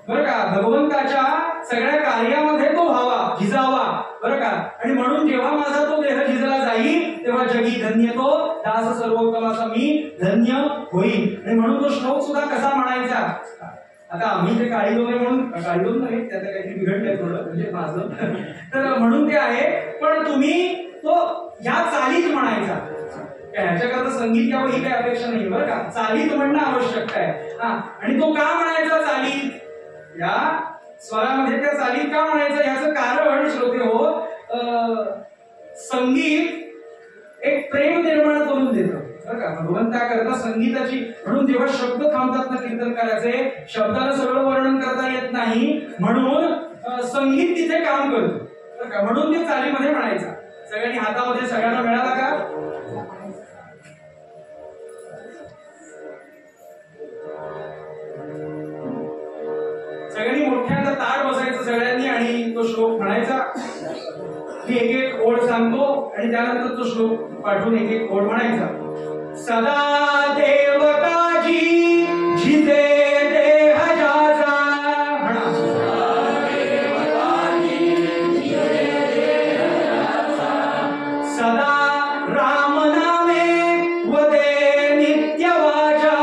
बरं का, भगवंताच्या सगळ्या कार्यामध्ये तो व्हावा, झिजावा. बरं का, आणि म्हणून जेव्हा माझा तो देह झिजला जाईल तेव्हा जगी धन्य तो दास सर्वोत्तमाचा मी धन्य होईल. आणि म्हणून तो श्लोक सुद्धा कसा म्हणायचा. आता आम्ही ते काळीलोक म्हणून, काळीलोक नाही, त्याचं काहीतरी बिघडलंय थोडं, म्हणजे माझं तर म्हणून ते आहे, पण तुम्ही तो ह्या चालीत म्हणायचा. ह्याच्याकरता संगीत यावं ही काही अपेक्षा नाही. बरं का, चालीत म्हणणं आवश्यक आहे. आणि तो का म्हणायचा चालीत, या स्वरामध्ये त्या चालीत का म्हणायचं याचं कारण श्रोते हो, संगीत एक प्रेम निर्माण करून देतं. बरं का, भगवंताकरता संगीताची, म्हणून जेव्हा शब्द थांबतात ना कीर्तनकाराचे, शब्दाला सगळं वर्णन करता येत नाही, म्हणून संगीत तिथे काम करतं. बरं का, म्हणून ते चालीमध्ये म्हणायचा. सगळ्यांनी हातामध्ये सगळ्यांना मिळाला का? सगळ्यांनी मोठ्यांदा ताट बसायचं सगळ्यांनी आणि तो श्लोक म्हणायचा. मी एक एक ओळ सांगतो आणि त्यानंतर तो श्लोक पाठवून एक एक ओळ म्हणायचा. सदा देव काळजी झिजे देह ज्याचा. म्हणा, सदा राम नामे वदे नित्य वाचा.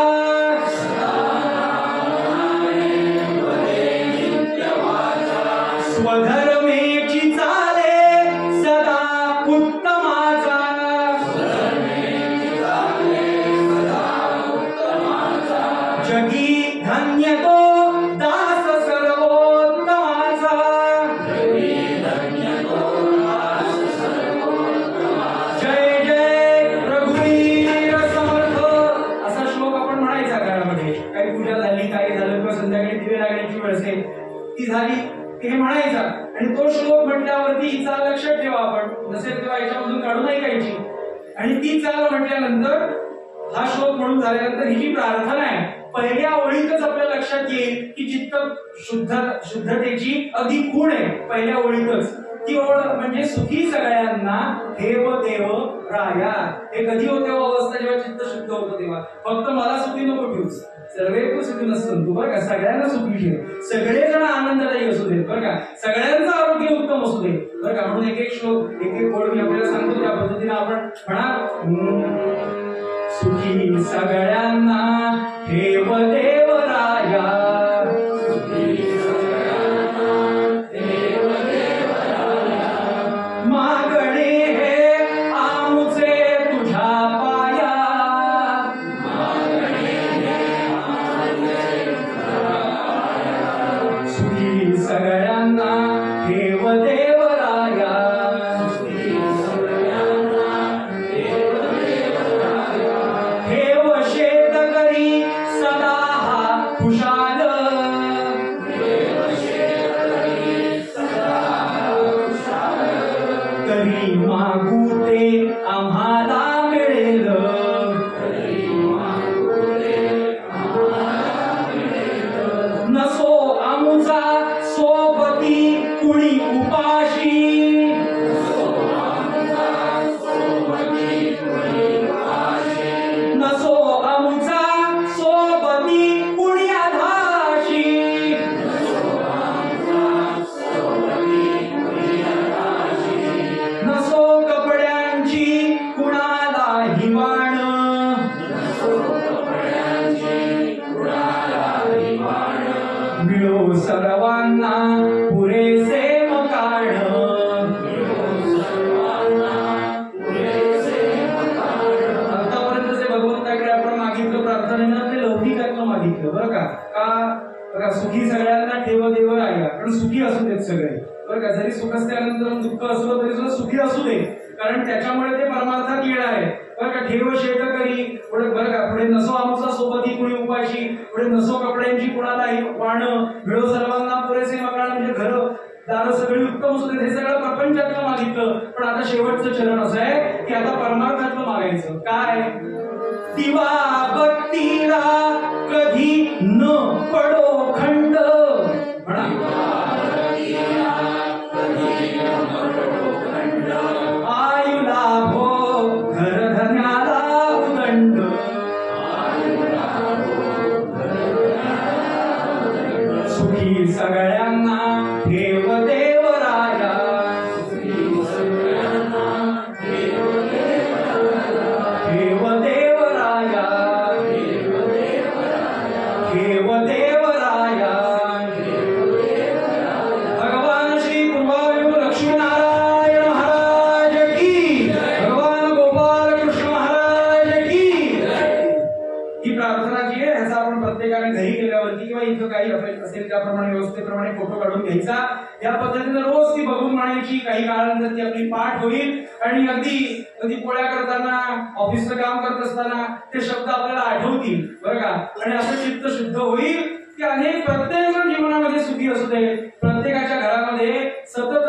स्वधर्मेची चाले सदा उत्तमाचा. जगी धन्य तो दास सर्वोत्तमाचा. जय जय रघुवीर समर्थ असा श्लोक आपण म्हणायचा घरामध्ये. काही पूजा झाली, काही झालं, किंवा संध्याकाळी दिवे लागण्याची वेळ असेल ती झाली हे म्हणायचा. आणि तो श्लोक म्हटल्यावरती ही चाल लक्षात ठेवा, आपण नसेल तेव्हा याच्यामधून काढून ऐकायची. आणि ती चाल म्हटल्यानंतर हा श्लोक म्हणून झाल्यानंतर ही जी प्रार्थना आहे पहिल्या ओळीतच आपल्या लक्षात येईल की चित्त शुद्धतेची अगदी खूण आहे. पहिल्या ओळीतच ती ओळ म्हणजे सुखी सगळ्यांना देव देव राया. हे कधी होते अवस्था जेव्हा चित्त शुद्ध होतं तेव्हा. फक्त मला सुखी नको ठेवूस, सर्वे तू सुखी नसतं तू बरं का, सगळ्यांना सुखी ठेव, सगळेजण आनंददायी असू देत बरं का, सगळ्यांचं आरोग्य उत्तम असू दे बरं का. म्हणून एक एक श्लोक एक एक ओळ मी आपल्याला सांगतो, त्या पद्धतीने आपण म्हणा. सुखी सगळ्यांना ठेव देव राया, मागणे हे आमुचे तुझ्या पाया, सुखी सगळ्यांना ठेव देव राया, ठेव शेतकरी सदा हा खुशाल, करी मागू ते आम्हाला मिळेल, नसो आमुचा सोबती कुणी उपाशी, नसो आमुचा सोबती कुणी आधाशी, नसो कपड्यांची कुणाला हिवाण, मिळो सर्वांना पुरेसे मकान, आतापर्यंत जे भगवंताकडे आपण मागितलं प्रार्थनेनं ते लौकिकातलं मागितलं बरं का. बघा सुखी सगळ्यांना ठेव देव राया, कारण सुखी असू देत सगळे बरं का. जरी सुख असल्यानंतर दुःख असलं तरी सुद्धा सुखी असू दे, कारण त्याच्यामुळे ते परमार्थात येणं आहे बरं का. ठेव शेतकरी बरं का, पुढे नसो आमचा सोबती कुणी उपाशी, पुढे नसो कपड्यांची कुणाला वाण, मिळो सर्वांना पुरेसे मकान, म्हणजे घर दार सगळी उत्तम असू दे. हे सगळं प्रपंचातलं मागितलं, पण आता शेवटचं चरण असं आहे की आता परमार्थातलं मागायचं. काय? दिवा बत्तीला कधी न पडो खंड, म्हणा आयु लाभो घर धन्याला उदंड, सुखी सगळ्यांना ठेव देव राया, ठेव देव राया, ठेव देव राया. भगवान श्री कुंभारु लक्ष्मीनारायण महाराज की, भगवान गोपाल कृष्ण महाराज की. ही प्रार्थना जी आहे ह्याचा आपण प्रत्येकाने घरी गेल्यावरती किंवा इथं काही असेल त्याप्रमाणे व्यवस्थेप्रमाणे फोटो काढून घ्यायचा. या पद्धतीने रोज ती बघून म्हणायची. काही काळानंतर ती आपली पाठ होईल आणि अगदी कधी पोळ्या करताना, ऑफिसचं काम करत असताना ते शब्द आपल्याला आठवतील बरं का. आणि असं चित्त शुद्ध होईल की अनेक प्रत्येक जण जीवनामध्ये सुखी असू दे, प्रत्येकाच्या घरामध्ये सतत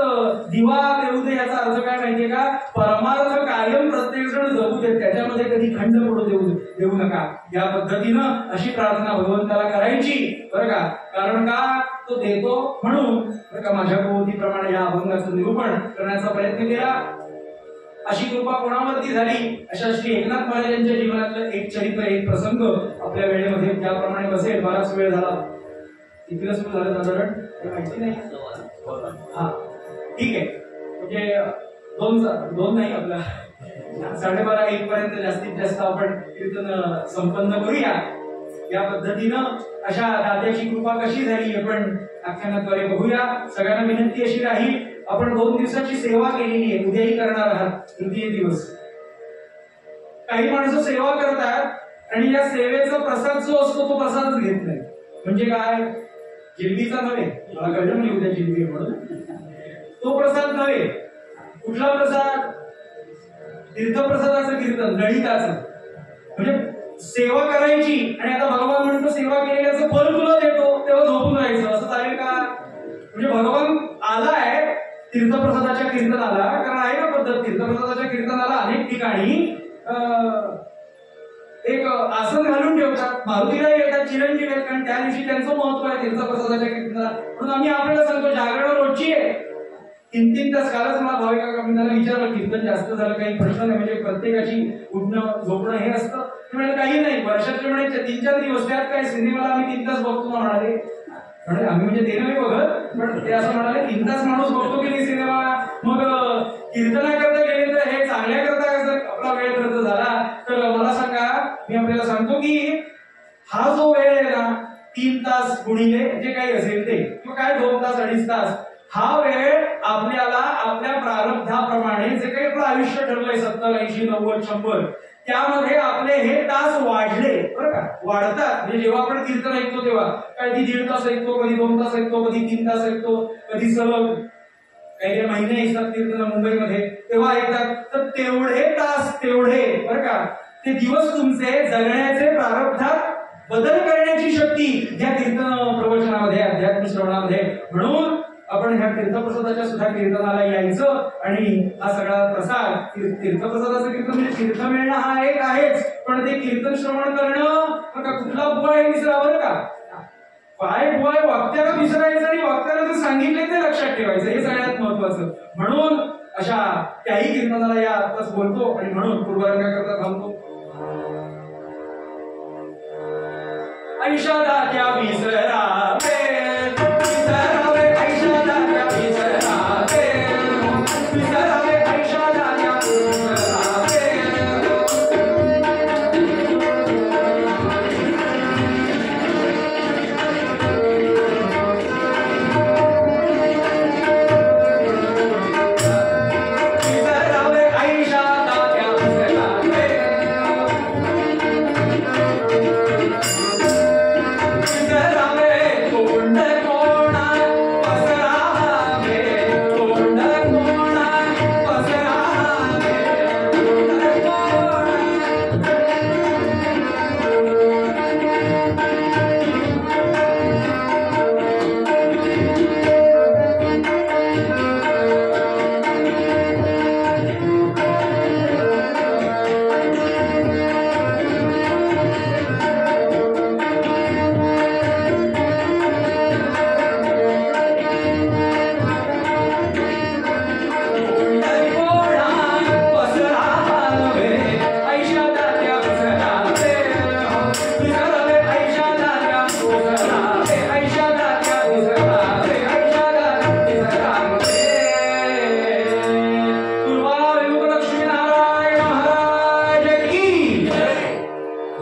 दिवा देऊ दे. याचा अर्थ काय माहितीये का? परमार्थ कायम प्रत्येक जण जगू दे, त्याच्यामध्ये कधी खंड पडू देऊ नका. या पद्धतीनं अशी प्रार्थना भगवंताला करायची बरं का. कारण का? तो देतो म्हणून बरं का. माझ्या प्रमाणे या अभंगाचं निरूपण करण्याचा प्रयत्न केला. अशी कृपा कोणावरती झाली? अशा श्री एकनाथ महाराज यांच्या जीवनातलं एक चरित्र, एक प्रसंग आपल्या वेळेमध्ये त्याप्रमाणे बसेल. बराच वेळ झाला, कितीला सुरू झालं साधारण माहिती नाही. हा ठीक आहे, म्हणजे दोन नाही, आपला 12:30-1 पर्यंत जास्तीत जास्त आपण कीर्तन संपन्न करूया. या पद्धतीनं अशा दात्याची कृपा कशी झाली आपण आख्यानाद्वारे बघूया. सगळ्यांना विनंती अशी राहील, आपण 2 दिवसाची सेवा केलेली आहे, उद्याही करणार आहात तृतीय दिवस. काही माणसं सेवा करतात आणि या सेवेचा प्रसाद जो असतो तो प्रसादच घेत नाही. म्हणजे काय? जिलबीचा नव्हे, मला कळलं नाही उद्या जिलबी म्हणून, तो प्रसाद नव्हे. कुठला प्रसाद? तीर्थप्रसादाचं कीर्तन, गणिताचं. म्हणजे सेवा करायची आणि आता भगवान म्हणतो सेवा केलेल्याचं फल तुला देतो, तेव्हा झोपून राहायचं, असं चालेल का? म्हणजे भगवान आलाय तीर्थप्रसादाच्या कीर्तनाला, कारण आहे ना पद्धत, तीर्थप्रसादाच्या कीर्तनाला अनेक ठिकाणी एक आसन घालून ठेवतात, मारुतीला येतात, चिरंजीव आहेत, कारण त्या दिवशी त्यांचं महत्व आहे तीर्थप्रसादाच्या कीर्तनाला. म्हणून आम्ही आपल्याला सांगतो जागरण रोजची आहे, 3-3 तास. कालच मला भाविका मी त्याला विचारलं कीर्तन जास्त झालं काही प्रश्न नाही, म्हणजे प्रत्येकाची उठणं झोपणं हे असतं. म्हणजे काही नाही, वर्षातले म्हणजे 3-4 दिवस, त्यात काय सिनेमाला आम्ही 3 तास बघतो म्हणाले. म्हणजे आम्ही म्हणजे ते नाही बघत, पण ते असं म्हणाले 3 तास माणूस बघतो की नाही सिनेमा, मग कीर्तना करता गेले तर हे चांगल्या करता जर आपला वेळ खर्च झाला तर मला सांगा, मी आपल्याला सांगतो की हा जो वेळ आहे ना 3 तास गुणिले जे काही असेल ते, किंवा काय 2 तास 2.5 तास, हा वेळ आपल्याला आपल्या प्रारब्धाप्रमाणे जे काही आपलं आयुष्य ठरलंय 70, 80, 90, 100 त्यामध्ये आपले हे तास वाढले बरं का, वाढतात. म्हणजे जेव्हा आपण कीर्तन ऐकतो तेव्हा कधी 1.5 तास ऐकतो, कधी 2 तास ऐकतो, कधी 3 तास ऐकतो, कधी सलग काही महिने ऐकतात कीर्तन मुंबईमध्ये तेव्हा ऐकतात. तर तेवढे तास, तेवढे बरं का, ते दिवस तुमचे जगण्याचे प्रारब्धात बदल करण्याची शक्ती या कीर्तन प्रवचनामध्ये, अध्यात्म श्रवणामध्ये. म्हणून आपण ह्या तीर्थप्रसादाच्या सुद्धा कीर्तनाला यायचं, आणि हा सगळा प्रसाद तीर्थप्रसादाचं कीर्तन म्हणजे तीर्थ मिळणं हा एक आहेच, पण ते कीर्तन श्रवण करणं का कुठला बुवा आहे विसरा बरं का, काय बुवा आहे वाक्याला विसरायचं, आणि वाक्याला जर सांगितले ते लक्षात ठेवायचं, हे सगळ्यात महत्वाचं. म्हणून अशा त्याही कीर्तनाला या आताच बोलतो, आणि म्हणून पूर्वारंगाकरता थांबतो. ऐशा दात्या